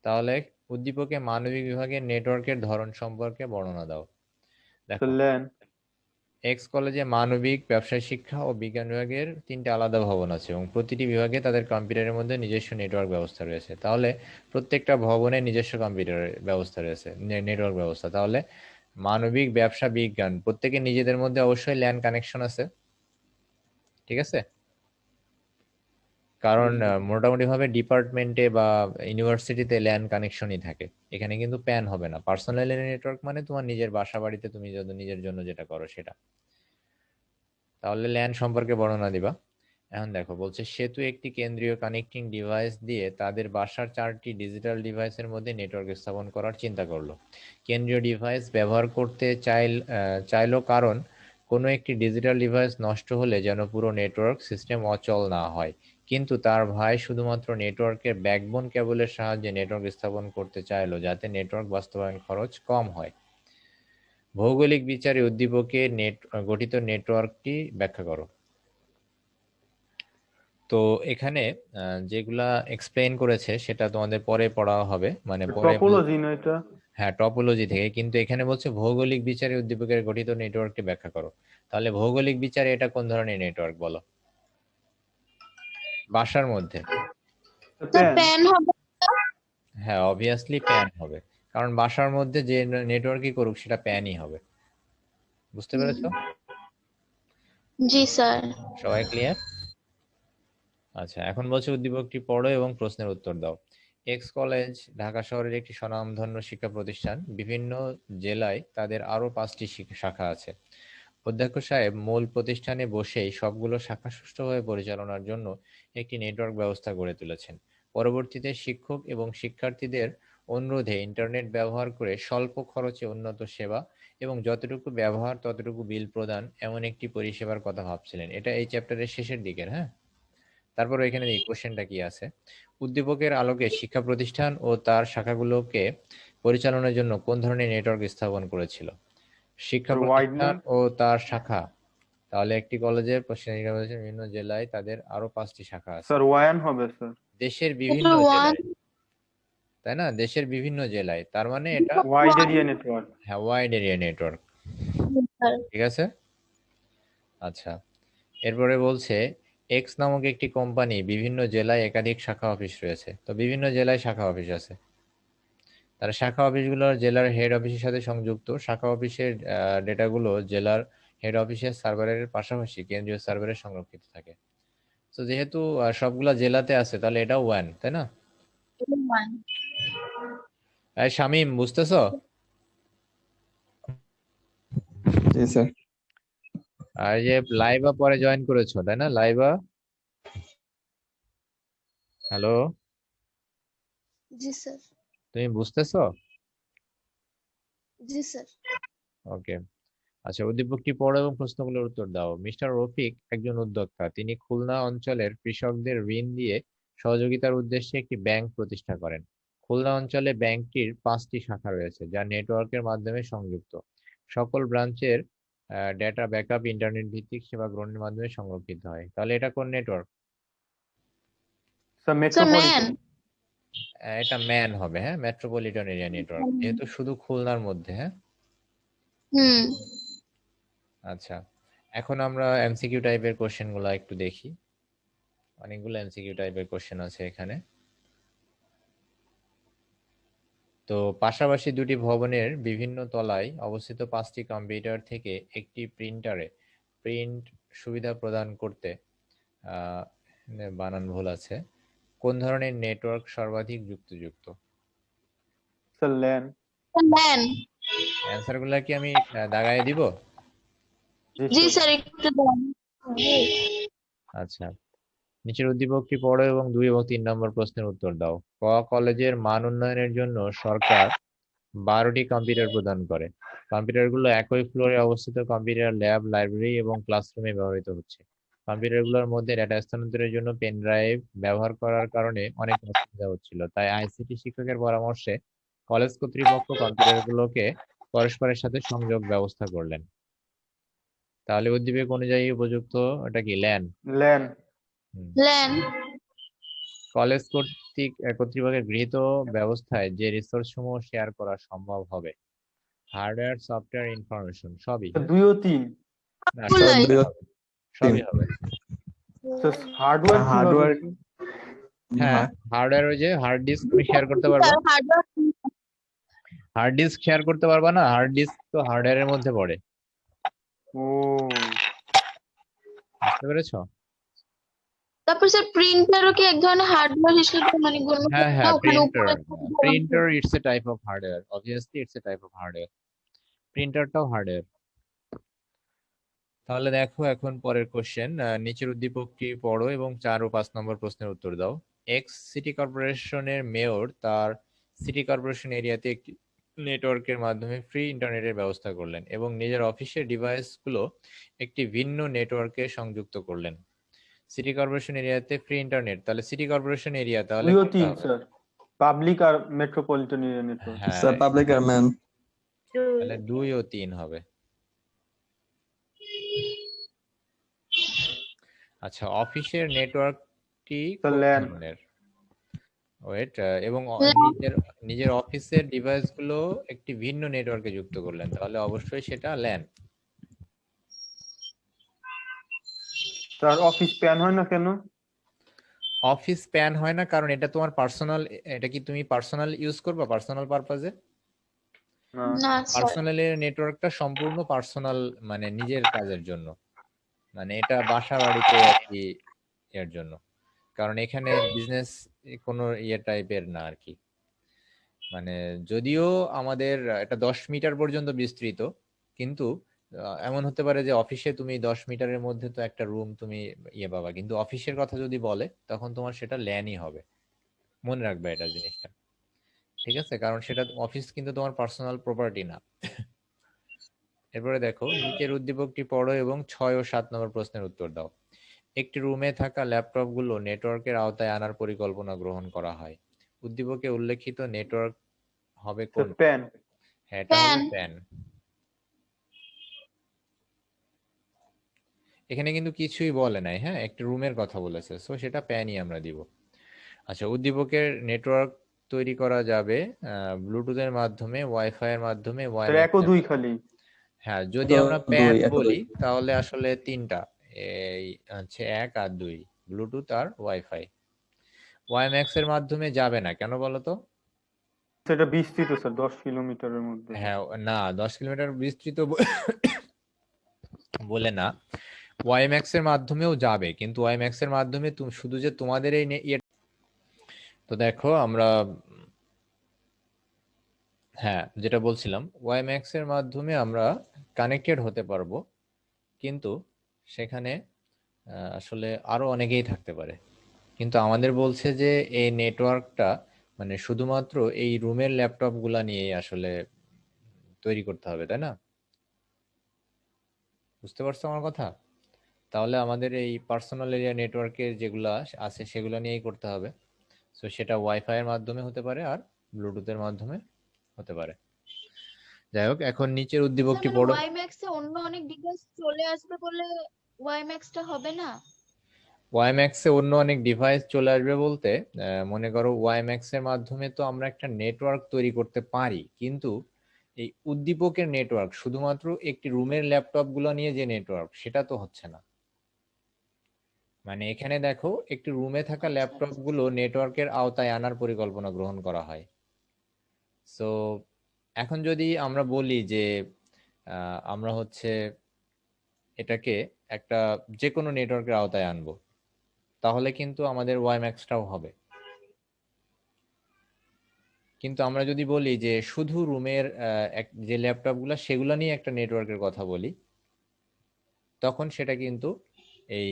তাহলে উদ্দীপকে মানবিক বিভাগের নেটওয়ার্কের ধরন সম্পর্কে বর্ণনা দাও। দেখো, ল্যান। এক্স কলেজে মানবিক, ব্যবসায় শিক্ষা ও বিজ্ঞান বিভাগের 3টে আলাদা ভবন আছে এবং প্রতিটি বিভাগে তাদের কম্পিউটারের মধ্যে নিজস্ব নেটওয়ার্ক ব্যবস্থা রয়েছে। তাহলে প্রত্যেকটা ভবনে নিজস্ব কম্পিউটার ব্যবস্থা রয়েছে, নেটওয়ার্ক ব্যবস্থা। তাহলে মানবিক, ব্যবসা, বিজ্ঞান প্রত্যেকে নিজেদের মধ্যে অবশ্যই ল্যান কানেকশন আছে, ঠিক আছে? কারণ মোটামুটি ভাবে ডিপার্টমেন্টে বা ইউনিভার্সিটিতে ল্যান কানেকশনই থাকে, এখানে কিন্তু প্যান হবে না। পার্সোনাল নেটওয়ার্ক মানে তোমার নিজের বাসা বাড়িতে তুমি যদি নিজের জন্য যেটা করো সেটা। তাহলে ল্যান সম্পর্কে বর্ণনা দিবা। এখন দেখো বলছে সেতু একটি কেন্দ্রীয় কানেক্টিং ডিভাইস দিয়ে তাদের বাসার 4টি ডিজিটাল ডিভাইসের মধ্যে নেটওয়ার্ক স্থাপন করার চিন্তা করলো। কেন্দ্রীয় ডিভাইস ব্যবহার করতে চাইলো কারণ কোনো একটি ডিজিটাল ডিভাইস নষ্ট হলে যেন পুরো নেটওয়ার্ক সিস্টেম অচল না হয়। কিন্তু তার ভাই শুধুমাত্র নেটওয়ার্কের ব্যাকবোন কেবলের সাহায্যে নেটওয়ার্ক স্থাপন করতে চাইলো যাতে নেটওয়ার্ক বাস্তবায়ন খরচ কম হয়। ভৌগোলিক বিচারে উদ্দীপকে গঠিত নেটওয়ার্কটি ব্যাখ্যা করো। তো এখানে যেগুলা এক্সপ্লেইন করেছে সেটা তোমাদের পরে পড়া হবে, মানে পরে টপোলজি না এটা? হ্যাঁ, টপোলজি থেকে, কিন্তু এখানে বলছে ভৌগোলিক বিচারে উদ্দীপকের গঠিত নেটওয়ার্কটি ব্যাখ্যা করো। তাহলে ভৌগোলিক বিচারে এটা কোন ধরনের নেটওয়ার্ক বলো? বাসার মধ্যে? Sir pan. প্যান হবে। হ্যাঁ, অবভিয়াসলি প্যান হবে, কারণ বাসার মধ্যে যে নেটওয়ার্কই করুক সেটা প্যানই হবে। বুঝতে পেরেছো? জি স্যার। সবাই ক্লিয়ার? আচ্ছা, এখন বলছে উদ্দীপকটি পড়ো এবং প্রশ্নের উত্তর দাও। এক্স কলেজ ঢাকা শহরের একটি স্বনামধন্য শিক্ষা প্রতিষ্ঠান। বিভিন্ন জেলায় তাদের আরো 5টি শাখা আছে। অধ্যক্ষ সাহেব মূল প্রতিষ্ঠানে বসেই সবগুলো শাখা সুষ্ঠুভাবে পরিচালনার জন্য একটি নেটওয়ার্ক ব্যবস্থা গড়ে তুলেছেন। পরবর্তীতে শিক্ষক এবং শিক্ষার্থীদের অনুরোধে ইন্টারনেট ব্যবহার করে স্বল্প খরচে উন্নত সেবা এবং যতটুকু ব্যবহার ততটুকু বিল প্রদান এমন একটি পরিষেবার কথা ভাবছিলেন। এটা এই চ্যাপ্টারের শেষের দিকের, হ্যাঁ। তারপর এখানে এই কোশ্চেনটা কি আছে, উদ্দীপকের আলোকে শিক্ষা প্রতিষ্ঠান ও তার শাখাগুলোকে পরিচালনার জন্য কোন ধরনের নেটওয়ার্ক স্থাপন করেছিল? শিক্ষা স্যার ওয়াইড না? প্রতিষ্ঠান ও তার শাখা, তাহলে একটি কলেজের বিভিন্ন জেলায় তাদের আরো 5টি শাখা আছে। স্যার ওয়ান হবে স্যার। দেশের বিভিন্ন ওয়ান। জেলায়, তাই না? দেশের বিভিন্ন জেলায়, তার মানে এটা ওয়াইড এরিয়া নেটওয়ার্ক। হ্যাঁ, ওয়াইড এরিয়া নেটওয়ার্ক। ঠিক আছে। আচ্ছা, এরপরে বলছে এক্স নামক একটি কোম্পানি বিভিন্ন জেলায় একাধিক শাখা অফিস রয়েছে। তো বিভিন্ন জেলায় শাখা অফিস আছে, তার শাখা অফিসগুলো জেলার হেড অফিসের সাথে সংযুক্ত। শাখা অফিসের ডেটাগুলো জেলার হেড অফিসের সার্ভারের পাশাপাশি কেন্দ্রীয় সার্ভারে সংরক্ষিত থাকে। তো যেহেতু সবগুলা জেলাতে আছে, তাহলে এটা ওয়ান, তাই না? শামীম, বুঝতেছো? জি স্যার। আর যে লাইভা পরে জয়েন করেছো, তাই না? লাইভা, হ্যালো, জি স্যার। তুমি বুঝতেছো? জি স্যার। ওকে। আচ্ছা, উদ্দীপকটি পড়ো এবং প্রশ্নগুলোর উত্তর দাও। মিস্টার রফিক একজন উদ্যোক্তা। তিনি খুলনা অঞ্চলের কৃষকদের ঋণ দিয়ে সহযোগিতার উদ্দেশ্যে একটি ব্যাংক প্রতিষ্ঠা করেন। খুলনা অঞ্চলে ব্যাংকটির 5টি শাখা রয়েছে যা নেটওয়ার্কের মাধ্যমে সংযুক্ত। সকল ব্রাঞ্চের ডেটা ব্যাকআপ ইন্টারনেট ভিত্তিক সেবা গ্রহণের মাধ্যমে সংরক্ষিত হয়। তাহলে এটা কোন network? Sir sir man. Metropolitan. এটা ম্যান হবে, হ্যাঁ, মেট্রোপলিটন এরিয়া নেটওয়ার্ক, যেহেতু শুধু খুলনার মধ্যে, হ্যাঁ। হুম। আচ্ছা, এখন আমরা এমসিকিউ টাইপের কোশ্চেন গুলো একটু দেখি। অনেকগুলো এমসিকিউ টাইপের কোশ্চেন আছে এখানে। তো পাশাপাশি দুটি ভবনের বিভিন্ন তলায় অবস্থিত 5টি কম্পিউটার থেকে একটি প্রিন্টারে প্রিন্ট সুবিধা প্রদান করতে, বানান ভুল আছে, কোন ধরনের নেটওয়ার্ক সর্বাধিক যুক্ত? Sir LAN. ম্যান। অ্যান্সার গুলা কি আমি দাগায় দিব? জি স্যার একটু দেন। আচ্ছা, নিচের উদ্দীপকটি পড়ো এবং 2 এবং 3 নম্বর প্রশ্নের উত্তর দাও। ক কলেজের মান উন্নয়নের জন্য সরকার 12টি কম্পিউটার প্রদান করে। কম্পিউটারগুলো একই ফ্লোরে অবস্থিত কম্পিউটার ল্যাব, লাইব্রেরি এবং ক্লাসরুমে ব্যবহৃত হচ্ছে। কম্পিউটারগুলোর মধ্যে ডেটা স্থানান্তরের জন্য পেন ড্রাইভ ব্যবহার করার কারণে অনেক অসুবিধা হচ্ছিল। তাই আইসিটি শিক্ষকের পরামর্শে কলেজ কর্তৃপক্ষ কম্পিউটারগুলোকে পরস্পরের সাথে সংযোগ ব্যবস্থা করলেন। তাহলে উদ্দীপক অনুযায়ী উপযুক্ত এটা কি? ল্যান। ল্যান। ল্যান। কলেজ কর্তৃপক্ষের গৃহীত ব্যবস্থায় যে রিসোর্স সমূহ শেয়ার করা সম্ভব হবে, হার্ডওয়্যার, সফটওয়্যার, ইনফরমেশন, সবই। 2 ও 3। না, খুলনায়। সবই হবে, সবই হবে। স্যার হার্ডওয়্যার কি হবে? হার্ডওয়্যার হ্যাঁ, হার্ডওয়্যার, ওই যে হার্ড ডিস্ক তুমি শেয়ার করতে পারবা। হার্ড ডিস্ক শেয়ার করতে পারবা না? হার্ড ডিস্ক তো হার্ডওয়্যারের মধ্যে পড়ে। ও বুঝতে পেরেছো? তারপর স্যার প্রিন্টারও কি এক ধরনের হার্ডওয়্যার হিসেবে মানে গণ্য হ্যাঁ করে না? হ্যাঁ, ওখানে উপরে printer it's a type of hardware, obviously it's a type of hardware. প্রিন্টারটাও হার্ডওয়্যার। তাহলে দেখো এখন পরের কোশ্চেন, নিচের উদ্দীপকটি পড়ো এবং 4 ও 5 নম্বর প্রশ্নের উত্তর দাও। এক্স সিটি কর্পোরেশনের মেয়র তার সিটি কর্পোরেশন এরিয়াতে একটি নেটওয়ার্কের মাধ্যমে ফ্রি ইন্টারনেটের ব্যবস্থা করলেন এবং নিজের অফিসের ডিভাইসগুলো একটি ভিন্ন নেটওয়ার্কে সংযুক্ত করলেন। সিটি কর্পোরেশন এরিয়াতে ফ্রি ইন্টারনেট, তাহলে সিটি কর্পোরেশন এরিয়া, তাহলে 2 ও কোনটা 3 হবে? স্যার। পাবলিক আর মেট্রোপলিটন এরিয়া নেটওয়ার্ক। হ্যাঁ, স্যার পাবলিক আর ম্যান। তাহলে 2 ও 3 হবে। আচ্ছা, অফিসের নেটওয়ার্কটি স্যার কোন ল্যান। ধরনের? ওয়েট, এবং নিজের অফিসের ডিভাইসগুলো একটি ভিন্ন নেটওয়ার্কে যুক্ত করলেন, তাহলে অবশ্যই সেটা ল্যান। স্যার অফিস প্যান হয় না কেন? অফিস প্যান হয় না, কারণ এটা তোমার পার্সোনাল। এটা কি তুমি পার্সোনাল ইউজ করবা পার্সোনাল পারপাজে? না, না স্যার। পার্সোনাল নেটওয়ার্কটা সম্পূর্ণ পার্সোনাল, মানে নিজের কাজের জন্য। মানে এটা বাসা বাড়িতে আর কি এর জন্য, কারণ এখানে বিজনেস কোনো ইয়ে টাইপের না আর কি। মানে যদিও আমাদের এটা 10 মিটার পর্যন্ত বিস্তৃত, কিন্তু এমন হতে পারে যে অফিসে তুমি 10 মিটারের মধ্যে তো একটা রুম তুমি ইয়ে পাবা, কিন্তু অফিসের কথা যদি বলে তখন তোমার সেটা ল্যানই হবে। মনে রাখবে এটা জিনিসটা, ঠিক আছে? কারণ সেটা অফিস কিন্তু তোমার পার্সোনাল প্রপার্টি না। এরপরে দেখো, নিচের উদ্দীপকটি পড়ো এবং 6 ও 7 নম্বর প্রশ্নের উত্তর দাও। একটি রুমে থাকা ল্যাপটপগুলো নেটওয়ার্কের আওতায় আনার পরিকল্পনা গ্রহণ করা হয়। উদ্দীপকে উল্লেখিত নেটওয়ার্ক হবে স্যার কোনটা? প্যান। হ্যাঁ, এটা হবে প্যান। প্যান। এখানে কিন্তু কিছুই বলে নাই, হ্যাঁ, একটি রুমের কথা বলেছে, সো সেটা প্যানই আমরা দিব। আচ্ছা, উদ্দীপকের নেটওয়ার্ক তৈরি করা যাবে ব্লুটুথের মাধ্যমে, ওয়াইফাই এর মাধ্যমে, স্যার 1 ও ওয়াইম্যাক্স। 2 খালি। হ্যাঁ, যদি আমরা প্যান দুই, এক ও বলি দুই। তাহলে আসলে তিনটা, এই হচ্ছে 1 আর 2, ব্লুটুথ আর ওয়াইফাই। ওয়াইম্যাক্স এর মাধ্যমে যাবে না, কেন বলো তো? সেটা বিস্তৃত স্যার 10 কিলোমিটারের মধ্যে। হ্যাঁ, না, 10 কিলোমিটার বিস্তৃত বলে না, ওয়াইম্যাক্স এর মাধ্যমেও যাবে, কিন্তু ওয়াইম্যাক্স এর মাধ্যমে তুমি শুধু যে তোমাদের এই তো দেখো আমরা, হ্যাঁ যেটা বলছিলাম, ওয়াইম্যাক্স এর মাধ্যমে আমরা কানেক্টেড হতে পারবো, কিন্তু সেখানে আসলে আরো অনেকেই থাকতে পারে। কিন্তু আমাদের বলছে যে এই নেটওয়ার্কটা মানে শুধুমাত্র এই রুমের ল্যাপটপ গুলা নিয়েই আসলে তৈরি করতে হবে, তাই না? বুঝতে পারছো আমার কথা? তাহলে আমাদের এই পার্সোনাল এরিয়া নেটওয়ার্কের যেগুলা আছে সেগুলো নিয়েই করতে হবে। সো সেটা ওয়াইফাই এর মাধ্যমে হতে পারে আর ব্লুটুথের মাধ্যমে হতে পারে। যাই হোক, এখন নিচের স্যার উদ্দীপকটি মানে পড়ো। ওয়াইম্যাক্স এ অন্য অনেক ডিভাইস চলে আসবে বলে ওয়াইম্যাক্স টা হবে না? ওয়াইম্যাক্স এ অন্য অনেক ডিভাইস চলে আসবে বলতে, মনে করো ওয়াইম্যাক্স এর মাধ্যমে তো আমরা একটা নেটওয়ার্ক তৈরি করতে পারি, কিন্তু এই উদ্দীপকের নেটওয়ার্ক শুধুমাত্র একটি রুমের ল্যাপটপ গুলো নিয়ে যে নেটওয়ার্ক, সেটা তো হচ্ছে না। মানে এখানে দেখো, একটি রুমে থাকা আচ্ছা ল্যাপটপ আচ্ছা। গুলো নেটওয়ার্কের আওতায় আনার পরিকল্পনা গ্রহণ করা হয়। সো এখন যদি আমরা বলি যে আমরা হচ্ছে এটাকে একটা যে কোনো নেটওয়ার্কের আওতায় আনবো, তাহলে কিন্তু আমাদের ওয়াইম্যাক্সটাও হবে। কিন্তু আমরা যদি বলি যে শুধু রুমের যে ল্যাপটপ গুলা সেগুলো নিয়ে একটা নেটওয়ার্কের কথা বলি, তখন সেটা কিন্তু এই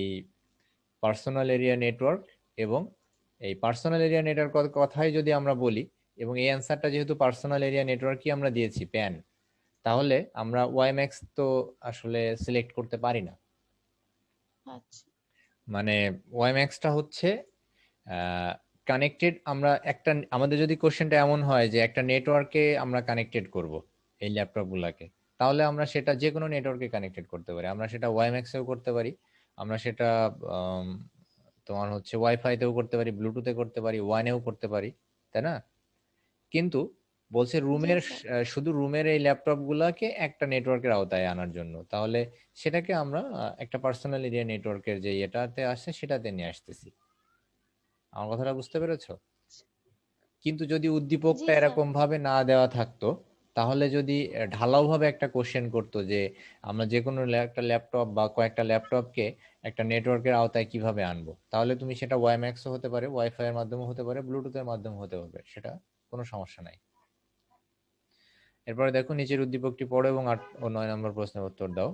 পার্সোনাল এরিয়া নেটওয়ার্ক, এবং এই পার্সোনাল এরিয়া নেটওয়ার্ক কথাই যদি আমরা বলি, এবং এই অ্যান্সারটা যেহেতু পার্সোনাল এরিয়া নেটওয়ার্কই আমরা দিয়েছি প্যান, তাহলে আমরা ওয়াইম্যাক্স তো আসলে সিলেক্ট করতে পারি না। আচ্ছা মানে ওয়াইম্যাক্সটা হচ্ছে কানেক্টেড, আমরা একটা, আমাদের যদি কোশ্চেনটা এমন হয় যে একটা নেটওয়ার্কে আমরা কানেক্টেড করব এই ল্যাপটপ গুলাকে, তাহলে আমরা সেটা যে কোনো নেটওয়ার্কে কানেক্টেড করতে পারি। আমরা সেটা ওয়াইম্যাক্সেও করতে পারি, আমরা সেটা আম, তোমার হচ্ছে ওয়াইফাইতেও করতে পারি, ব্লুটুথে করতে পারি, ওয়ানেও করতে পারি, তাই না? কিন্তু বলছে জি রুমের স্যার। শুধু রুমের এই ল্যাপটপ গুলাকে একটা নেটওয়ার্কের আওতায় আনার জন্য, তাহলে সেটাকে আমরা একটা পার্সোনাল এরিয়া নেটওয়ার্কের যে এটাতে আসে সেটাতে নিয়ে আসতেছি। আমার কথাটা বুঝতে পেরেছো? কিন্তু যদি জি উদ্দীপকটা স্যার। এরকম ভাবে না দেওয়া থাকতো, তাহলে যদি ঢালাও ভাবে একটা কোশ্চেন করতো যে আমরা যে কোনো একটা ল্যাপটপ বা কয়েকটা ল্যাপটপকে একটা নেটওয়ার্কের আওতায় কিভাবে আনবো, তাহলে তুমি সেটা ওয়াইম্যাক্সও হতে পারে, ওয়াইফাই এর মাধ্যমে হতে পারে, ব্লুটুথের মাধ্যমে হতে পারে, সেটা কোনো সমস্যা নাই। এরপরে দেখো, নিচের উদ্দীপকটি পড়ো এবং 8 ও 9 নম্বর প্রশ্নের উত্তর দাও।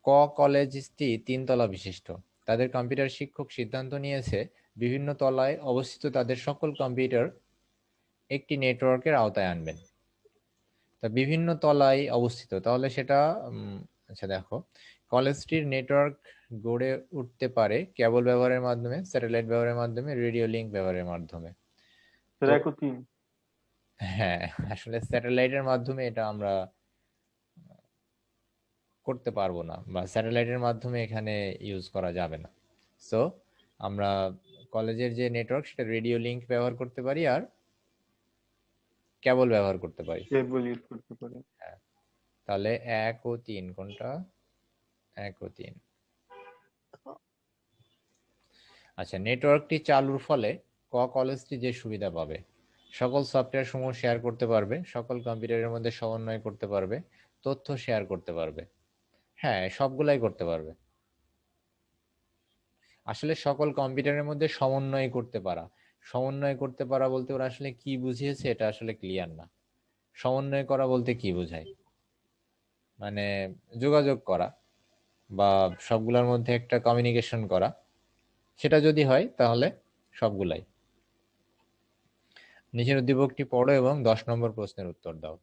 ক কলেজটি 3 তলা বিশিষ্ট। তাদের কম্পিউটার শিক্ষক সিদ্ধান্ত নিয়েছে বিভিন্ন তলায় অবস্থিত তাদের সকল কম্পিউটার একটি নেটওয়ার্কের আওতায় আনবেন। তা বিভিন্ন তলায় অবস্থিত, তাহলে সেটা আচ্ছা দেখো, কলেজটির নেটওয়ার্ক গড়ে উঠতে পারে কেবল ব্যবহারের মাধ্যমে, স্যাটেলাইট ব্যবহারের মাধ্যমে, রেডিও লিংক ব্যবহারের মাধ্যমে। স্যার তো 1 ও 3। হ্যাঁ, আসলে স্যাটেলাইটের মাধ্যমে এটা আমরা করতে পারবো না, বা স্যাটেলাইটের মাধ্যমে এখানে ইউজ করা যাবে না। সো আমরা কলেজের যে নেটওয়ার্ক সেটা রেডিও লিংক ব্যবহার করতে পারি আর কেবল ব্যবহার করতে পারি। কেবল ইউজ করতে পারে। হ্যাঁ, তাহলে 1 ও 3 কোনটা? 1 ও 3। আচ্ছা, নেটওয়ার্কটি চালুর ফলে কলেজটি যে সুবিধা পাবে, সকল সফটওয়্যার সমূহ শেয়ার করতে পারবে, সকল কম্পিউটারের মধ্যে সমন্বয় করতে পারবে, তথ্য শেয়ার করতে পারবে। হ্যাঁ, সবগুলাই করতে পারবে। আসলে সকল কম্পিউটারের মধ্যে সমন্বয় করতে পারা বলতে ওরা আসলে কি বুঝিয়েছে এটা আসলে ক্লিয়ার না। সমন্বয় করা বলতে কি বোঝায়? মানে যোগাযোগ করা বা সবগুলোর মধ্যে একটা কমিউনিকেশন করা, সেটা যদি হয় তাহলে সবগুলাই। নিচের উদ্দীপকটি পড়ো এবং 10 নম্বর প্রশ্নের উত্তর দাও।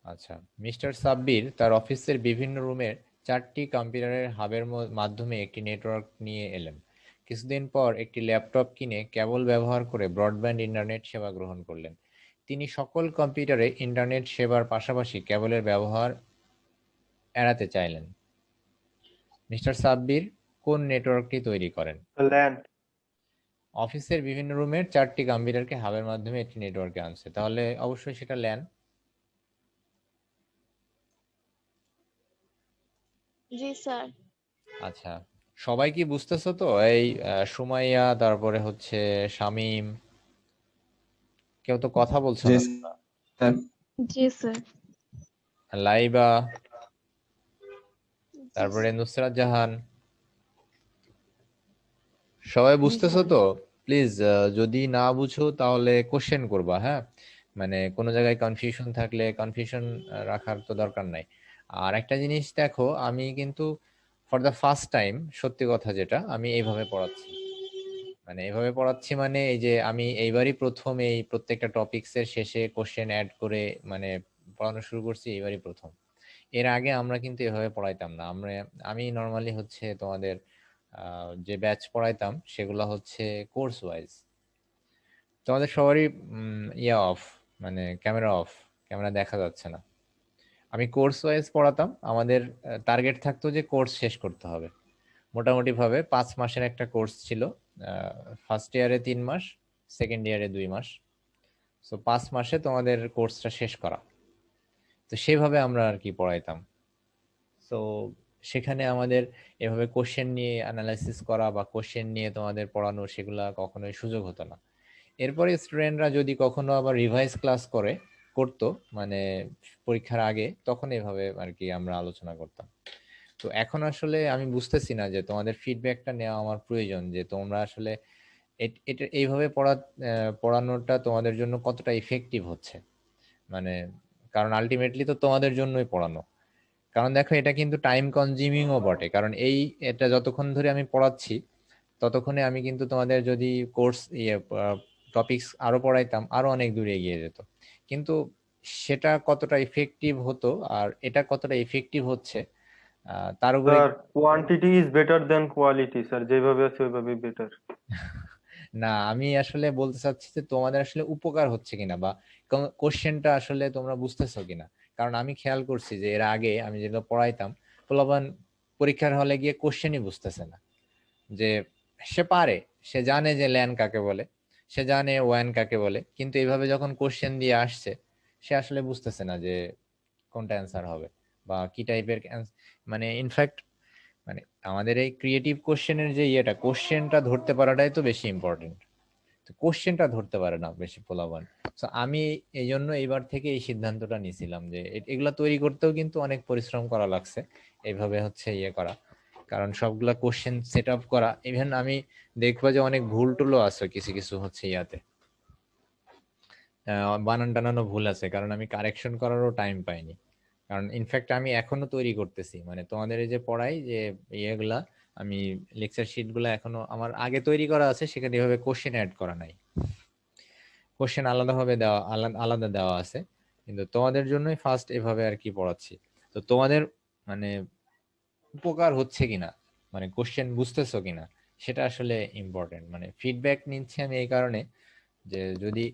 আচ্ছা, মিস্টার সাব্বির তার অফিসের বিভিন্ন রুমের 4টি কম্পিউটারের হাবের মাধ্যমে একটি নেটওয়ার্ক নিয়ে এলেন। কিছুদিন পর একটি ল্যাপটপ কিনে কেবল ব্যবহার করে ব্রডব্যান্ড ইন্টারনেট সেবা গ্রহণ করলেন। তিনি সকল কম্পিউটারে ইন্টারনেট সেবার পাশাপাশি কেবলের ব্যবহার এড়াতে চাইলেন। মিস্টার সাব্বির কোন নেটওয়ার্কটি তৈরি করেন? ল্যান্ড। অফিসের বিভিন্ন রুমের 4টি কম্পিউটারকে হাবের মাধ্যমে একটি নেটওয়ার্কে আনছে, তাহলে অবশ্যই সেটা ল্যান। জি স্যার। আচ্ছা, সবাই কি বুঝতেছো তো? এই সুমাইয়া, তারপরে হচ্ছে শামীম, কেউ তো কথা বলছো জি না। স্যার। জি স্যার। লাইবা, জি তারপরে স্যার। নুসরাত জাহান, সবাই বুঝতেছো তো? প্লিজ, যদি না বুঝো তাহলে কোশ্চেন করবা, হ্যাঁ? মানে কোনো জায়গায় কনফিউশন থাকলে কনফিউশন রাখার তো দরকার নাই। আর একটা জিনিস দেখো, আমি কিন্তু ফর দ্য ফার্স্ট টাইম, সত্যি কথা যেটা, আমি এইভাবে পড়াচ্ছি। মানে এইভাবে পড়াচ্ছি মানে এই যে আমি এইবারই প্রথম এই প্রত্যেকটা টপিকসের শেষে কোশ্চেন অ্যাড করে মানে পড়ানো শুরু করছি, এইবারই প্রথম। এর আগে আমরা কিন্তু এভাবে পড়াইতাম না। আমি নর্মালি হচ্ছে তোমাদের যে ব্যাচ পড়াইতাম সেগুলো হচ্ছে কোর্স ওয়াইজ। তোমাদের সবারই ইয়া অফ, মানে ক্যামেরা অফ, ক্যামেরা দেখা যাচ্ছে না। আমি কোর্স ওয়াইজ পড়াতাম। আমাদের টার্গেট থাকতো যে কোর্স শেষ করতে হবে। মোটামুটি ভাবে 5 মাসের একটা কোর্স ছিল। ফার্স্ট ইয়ারে 3 মাস, সেকেন্ড ইয়ারে 2 মাস। সো 5 মাসে তোমাদের কোর্সটা শেষ করা। তো সেভাবে আমরা আর কি পড়াইতাম। তো সেখানে আমাদের এভাবে কোশ্চেন নিয়ে অ্যানালাইসিস করা বা কোশ্চেন নিয়ে তোমাদের পড়ানো, সেগুলা কখনোই সুযোগ হতো না। এরপরে স্টুডেন্টরা যদি কখনো আবার রিভাইজ ক্লাস করতো, মানে পরীক্ষার আগে, তখন এভাবে আর কি আমরা আলোচনা করতাম। তো এখন আসলে আমি বুঝতেছি না যে তোমাদের ফিডব্যাকটা নেওয়া আমার প্রয়োজন, যে তোমরা আসলে এটা এইভাবে পড়ানোটা তোমাদের জন্য কতটা ইফেক্টিভ হচ্ছে। মানে কারণ আলটিমেটলি তো তোমাদের জন্যই পড়ানো। কারণ দেখো, এটা কিন্তু টাইম কনজিউমিংও বটে, কারণ এটা যতক্ষণ ধরে আমি পড়াচ্ছি ততক্ষণে আমি কিন্তু তোমাদের যদি কোর্স টপিকস আরো পড়াইতাম, আরো অনেক দূরে এগিয়ে যেত। কিন্তু সেটা কতটা ইফেক্টিভ হতো আর এটা কতটা ইফেক্টিভ হচ্ছে, তার উপরে। Sir, quantity is better then quality sir, যেভাবে আছে ওইভাবেই বেটার। না, আমি আসলে বলতে চাচ্ছি যে তোমাদের আসলে উপকার হচ্ছে কিনা বা কোশ্চেনটা আসলে তোমরা বুঝতেছো কিনা। কারণ আমি খেয়াল করছি যে এর আগে আমি যেগুলো পড়াইতাম, পোলাপান পরীক্ষার হলে গিয়ে কোশ্চেনই বুঝতেছে না। যে সে পারে, সে জানে যে ল্যান কাকে বলে, সে জানে ওয়ান কাকে বলে, কিন্তু এইভাবে যখন কোশ্চেন দিয়ে আসছে, সে আসলে বুঝতেছে না যে কোনটা অ্যান্সার হবে বা কি টাইপের। মানে ইনফ্যাক্ট, মানে আমাদের এই ক্রিয়েটিভ কোশ্চেনের যে কোশ্চেনটা ধরতে পারাটাই তো বেশি ইম্পর্টেন্ট। তো কোশ্চেনটা ধরতে পারে না বেশি পোলাপান। তো আমি এই জন্য এইবার থেকে এই সিদ্ধান্তটা নিয়েছিলাম যে এগুলা তৈরি করতেও কিন্তু অনেক পরিশ্রম করা লাগছে, এইভাবে হচ্ছে করা। কারণ সবগুলা কোশ্চেন সেট আপ করা, ইভেন আমি দেখবো যে অনেক ভুল টুলও আছে কিছু কিছু হচ্ছে বানান টানানো ভুল আছে, কারণ আমি কারেকশন করারও টাইম পাইনি। কারণ ইনফ্যাক্ট আমি এখনো তৈরি করতেছি, মানে তোমাদের এই যে পড়াই যে ইয়েগুলা, আমি লেকচার শিট গুলা এখনো আমার আগে তৈরি করা আছে, সেখানে এভাবে কোশ্চেন অ্যাড করা নাই। কোশ্চেন আলাদাভাবে দেওয়া, আলাদা দেওয়া আছে, কিন্তু তোমাদের জন্যই ফার্স্ট এভাবে আর কি পড়াচ্ছি। তো তোমাদের মানে উপকার হচ্ছে কিনা, মানে কোশ্চেন বুঝতেছো কিনা, সেটা আসলে ইম্পর্টেন্ট। মানে ফিডব্যাক নিচ্ছি আমি এই কারণে যে যদি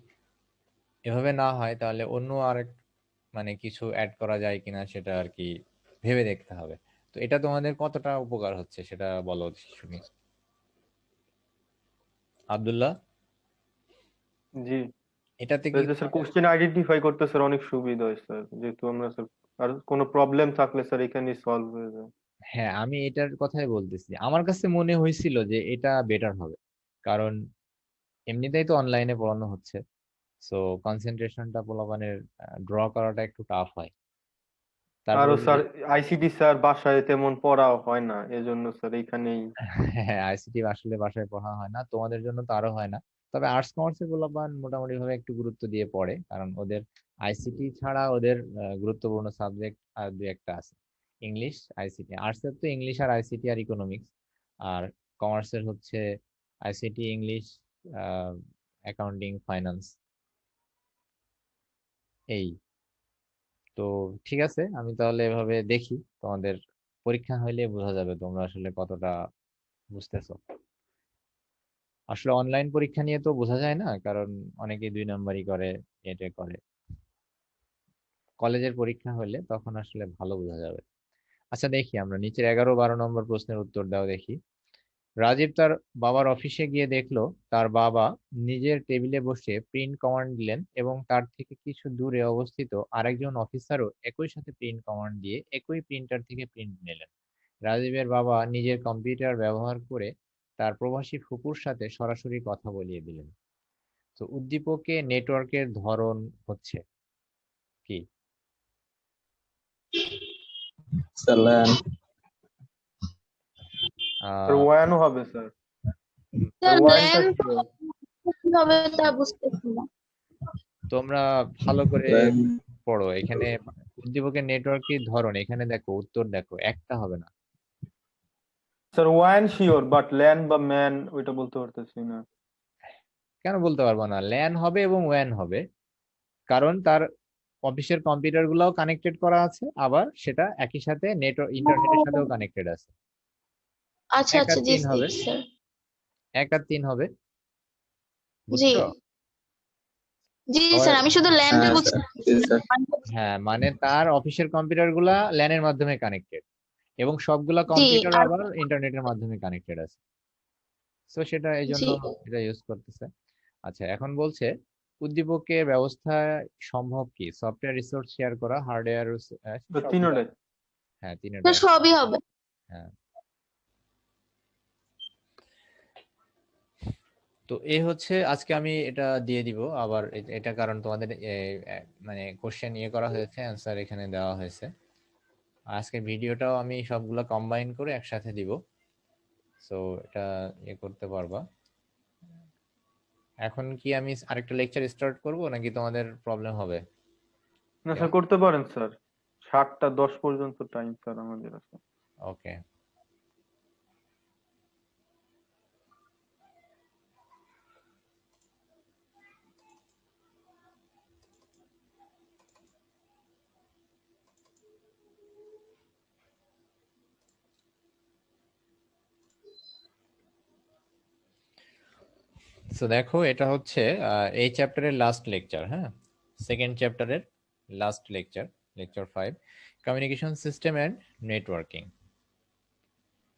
এভাবে না হয় তাহলে অন্য আরেক মানে কিছু অ্যাড করা যায় কিনা সেটা আর কি ভেবে দেখতে হবে। তো এটা তোমাদের কতটা উপকার হচ্ছে সেটা বলো শুনি। আব্দুল্লাহ, জি। এটাতে কি এই যে স্যার কোশ্চেন আইডেন্টিফাই করতে স্যার অনেক সুবিধা হয় স্যার, যেহেতু আমরা স্যার আর কোনো প্রবলেম থাকলে স্যার এখানেই সলভ হয়ে যায়। হ্যাঁ, আমি এটার কথাই বলতেছি। আমার কাছে মনে হয়েছিল যে এটা বেটার হবে, কারণ এমনিতেই তো অনলাইনে পড়ানো হচ্ছে, সো কনসেন্ট্রেশনটা পোলাপানের ড্র করাটা একটু টাফ হয়। তারপর আরো স্যার আইসিটি স্যার বাসায় তেমন পড়াও হয় না, এজন্য স্যার এইখানেই। হ্যাঁ, আইসিটি আসলে বাসায় পড়া হয় না, তোমাদের জন্য তো আরো হয় না। তবে আর্টস কমার্সের পোলাপান মোটামুটি ভাবে একটু গুরুত্ব দিয়ে পড়ে, কারণ ওদের আইসিটি ছাড়া ওদের গুরুত্বপূর্ণ সাবজেক্ট আর দুই একটা আছে, ইংলিশ, আইসিটি। আর্টসের তো ইংলিশ আর আইসিটি আর ইকোনমিক্স, আর কমার্সের হচ্ছে আইসিটি, ইংলিশ, অ্যাকাউন্টিং, ফাইন্যান্স, এই তো। ঠিক আছে, আমি তাহলে এভাবে দেখি, তোমাদের পরীক্ষা হইলে বোঝা যাবে তোমরা আসলে কতটা বুঝতেছো। আসলে অনলাইন পরীক্ষা নিয়ে তো বোঝা যায় না, কারণ অনেকেই 2 নাম্বারই করে, এটা করে। কলেজের পরীক্ষা হলে তখন আসলে ভালো বোঝা যাবে। আচ্ছা, দেখি আমরা নিচের 11-12 নম্বর প্রশ্নের উত্তর দাও দেখি। রাজীব তার বাবার অফিসে গিয়ে দেখলো তার বাবা নিজের টেবিলে বসে প্রিন্ট কমান্ড দিলেন এবং তার থেকে কিছু দূরে অবস্থিত আরেকজন অফিসারও একই সাথে প্রিন্ট কমান্ড দিয়ে একই প্রিন্টার থেকে প্রিন্ট নিলেন। রাজীবের বাবা নিজের কম্পিউটার ব্যবহার করে তার প্রবাসী ফুপুর সাথে সরাসরি কথা বলিয়ে দিলেন। তো উদ্দীপকে নেটওয়ার্কের ধরন হচ্ছে কি? Sir LAN. স্যার ওয়ানও হবে স্যার, স্যার ওয়ানটা ল্যান কি হবে? কি হবে তা বুঝতেছি না। তোমরা ভালো করে ল্যান পড়ো। এখানে উদ্দীপকের নেটওয়ার্কের ধরন, এখানে দেখো উত্তর দেখো, একটা হবে না। Sir one sure, but LAN বা ম্যান ওইটা বলতে পারতেছি না। কেন বলতে পারবো না? ল্যান হবে এবং ওয়ান হবে, কারণ তার অফিসের কম্পিউটার গুলাও কানেক্টেড করা আছে, আবার সেটা একই সাথে নেটওয়ার্ক, ইন্টারনেটের সাথেও কানেক্টেড আছে। আচ্ছা এক আর আচ্ছা, জি তিন হবে, স্যার। 1 আর 3 হবে, জি বুঝছো? জি সবাই, স্যার, আমি শুধু ল্যানটা হ্যাঁ বুঝতে স্যার, জি পারছি স্যার। না। হ্যাঁ মানে তার অফিসের কম্পিউটার গুলা ল্যানের মাধ্যমে কানেক্টেড এবং সবগুলা জি কম্পিউটার আর আবার ইন্টারনেটের মাধ্যমে কানেক্টেড আছে, তো সেটা এই জি জন্য এটা ইউজ করতেছে। আচ্ছা, এখন বলছে উদ্দীপকের ব্যবস্থায় সম্ভব কি? সফটওয়্যার রিসোর্স শেয়ার করা, হার্ডওয়্যার তো সবগুলা। তিনটাই। হ্যাঁ, স্যার তিনটাই। সবই হবে। হ্যাঁ, তো এই হচ্ছে আজকে আমি এটা দিয়ে দিব আবার, এটা কারণ তোমাদের মানে কোশ্চেন ইয়ে করা হয়েছে, অ্যান্সার এখানে দেওয়া হয়েছে। আজকে ভিডিওটাও আমি সবগুলা কম্বাইন করে একসাথে দিব, সো এটা ইয়ে করতে পারবা। এখন কি আমি আরেকটা লেকচার স্টার্ট করব নাকি তোমাদের প্রবলেম হবে? না স্যার, করতে পারেন স্যার, 7টা 10 পর্যন্ত টাইম স্যার আমাদের আছে। ওকে। সো দেখো, এটা হচ্ছে এই চ্যাপ্টারের লাস্ট লেকচার, হ্যাঁ, সেকেন্ড চ্যাপ্টারের last lecture, lecture 5, communication system and networking.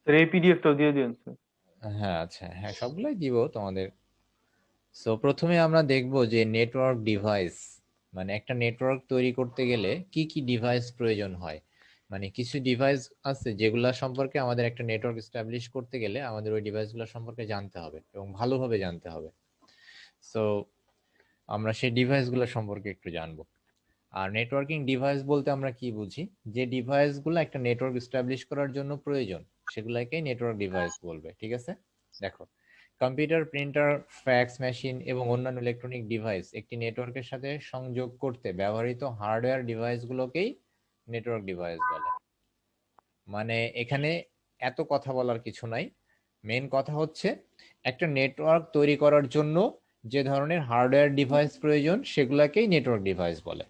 Sir এই পিডিএফটাও দিয়ে দিন স্যার। হ্যাঁ, আচ্ছা, হ্যাঁ, সবগুলাই দিব তোমাদের। সো প্রথমে আমরা দেখব যে নেটওয়ার্ক ডিভাইস, মানে একটা নেটওয়ার্ক তৈরি করতে গেলে কি কি ডিভাইস প্রয়োজন হয়। মানে কিছু ডিভাইস আছে যেগুলা সম্পর্কে আমাদের একটা নেটওয়ার্ক এস্টাবলিশ করতে গেলে আমাদের ওই ডিভাইসগুলো সম্পর্কে জানতে হবে এবং ভালোভাবে জানতে হবে। সো আমরা সেই ডিভাইসগুলো সম্পর্কে একটু জানবো। আর নেটওয়ার্কিং ডিভাইস বলতে আমরা কি বুঝি? যে ডিভাইসগুলো একটা নেটওয়ার্ক এস্টাবলিশ করার জন্য প্রয়োজন, সেগুলাকেই নেটওয়ার্ক ডিভাইস বলবে, ঠিক আছে? দেখো, কম্পিউটার, প্রিন্টার, ফ্যাক্স মেশিন এবং অন্যান্য ইলেকট্রনিক ডিভাইস একটি নেটওয়ার্কের সাথে সংযোগ করতে ব্যবহৃত হার্ডওয়্যার ডিভাইসগুলোকেই নেটওয়ার্ক ডিভাইস বলে। মানে এখানে এত কথা বলার কিছু নাই, মেন কথা হচ্ছে একটা নেটওয়ার্ক তৈরি করার জন্য যে ধরনের হার্ডওয়্যার ডিভাইস প্রয়োজন সেগুলাকেই নেটওয়ার্ক ডিভাইস বলে।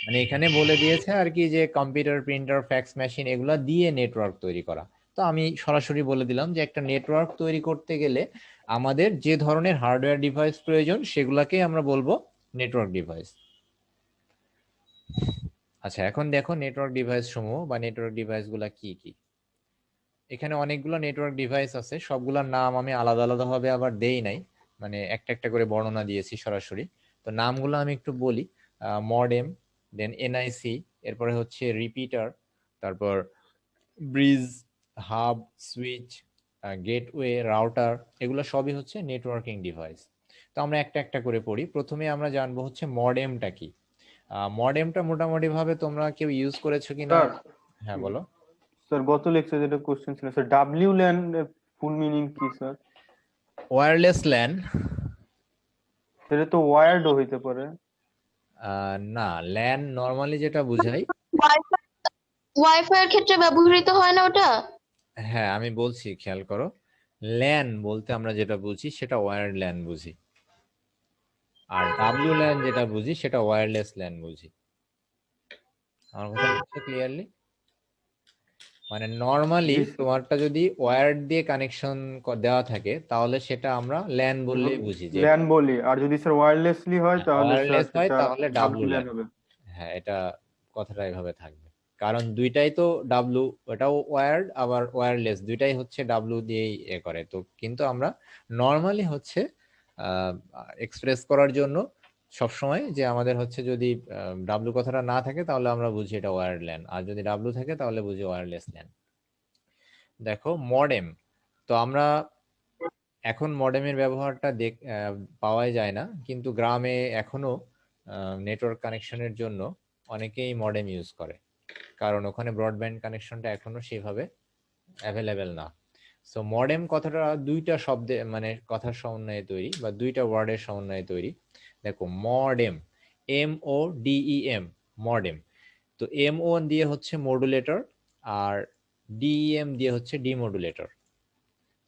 মানে এখানে বলে দিয়েছে আর কি যে কম্পিউটার, প্রিন্টার, ফ্যাক্স মেশিন এগুলা দিয়ে নেটওয়ার্ক তৈরি করা। তো আমি সরাসরি বলে দিলাম যে একটা নেটওয়ার্ক তৈরি করতে গেলে আমাদের যে ধরনের হার্ডওয়্যার ডিভাইস প্রয়োজন সেগুলাকেই আমরা বলবো নেটওয়ার্ক ডিভাইস। আচ্ছা, এখন দেখো নেটওয়ার্ক ডিভাইস সমূহ বা নেটওয়ার্ক ডিভাইস গুলা কি কি। এখানে অনেকগুলো নেটওয়ার্ক ডিভাইস আছে, সবগুলোর নাম আমি আলাদা আলাদা ভাবে আবার দেই নাই, মানে একটা একটা করে বর্ণনা দিয়েছি সরাসরি। তো নামগুলো আমি একটু বলি। মডেম, দেন এনআইসি, এরপরে হচ্ছে রিপিটার, তারপর bridge, hub, switch, gateway, router, এগুলো সবই হচ্ছে নেটওয়ার্কিং ডিভাইস। তো আমরা একটা একটা করে পড়ি। প্রথমে আমরা জানবো হচ্ছে মডেমটা কি। মডেমটা মোটামুটি ভাবে তোমরা কেউ ইউজ করেছো কিনা? স্যার হ্যাঁ বলো। স্যার গত লেকচারে যেটা কোশ্চেন ছিল sir, W LAN full meaning কি স্যার? Wireless LAN. সেটা তো ওয়্যার্ডও হইতে পারে। না, ল্যান নরমালি যেটা বুঝাই, ওয়াইফাই ওয়াইফাই এর ক্ষেত্রে ব্যবহৃত হয় না ওটা? হ্যাঁ আমি বলছি খেয়াল করো, ল্যান বলতে আমরা যেটা বুঝি সেটা ওয়্যার্ড ল্যান বুঝি, আর ডাব্লিউ ল্যান যেটা বুঝি সেটা ওয়্যারলেস ল্যান বুঝি। আমার কথা বুঝছো ক্লিয়ারলি? মানে নরমালি জি স্যার। তোমারটা যদি ওয়্যার্ড দিয়ে কানেকশন দেওয়া থাকে তাহলে সেটা আমরা ল্যান বললেই বুঝি, যে ল্যান বলি, আর যদি স্যার ওয়্যারলেসলি হয় তাহলে স্যার ওয়্যারলেস হয় সেটা তাহলে ডাব্লু ডাব্লিউ ল্যান ল্যান। হবে। হ্যাঁ, এটা কথাটা এভাবে থাকবে, কারণ দুইটাই তো ডাব্লু, ওটাও ওয়্যার্ড আবার ওয়্যারলেস, দুইটাই হচ্ছে ডাব্লু দিয়েই এ করে। তো কিন্তু আমরা নরমালি হচ্ছে এক্সপ্রেস করার জন্য সবসময় যে আমাদের হচ্ছে যদি ডাব্লু কথাটা না থাকে তাহলে আমরা বুঝি এটা ওয়্যার্ড ল্যান, আর যদি ডাব্লু থাকে তাহলে বুঝি ওয়্যারলেস ল্যান। দেখো মডেম, তো আমরা এখন মডেমের ব্যবহারটা পাওয়াই যায় না, কিন্তু গ্রামে এখনো নেটওয়ার্ক কানেকশনের জন্য অনেকেই মডেম ইউজ করে, কারণ ওখানে ব্রডব্যান্ড কানেকশনটা এখনো সেভাবে অ্যাভেলেবেল না। সো মডেম কথাটা দুইটা শব্দে মানে কথার সমন্বয়ে তৈরি, বা দুইটা ওয়ার্ডের সমন্বয়ে তৈরি। দেখো মডেম, MODEM, মডেম। তো MO দিয়ে হচ্ছে মডুলেটর, আর DEM দিয়ে হচ্ছে ডিমডুলেটর।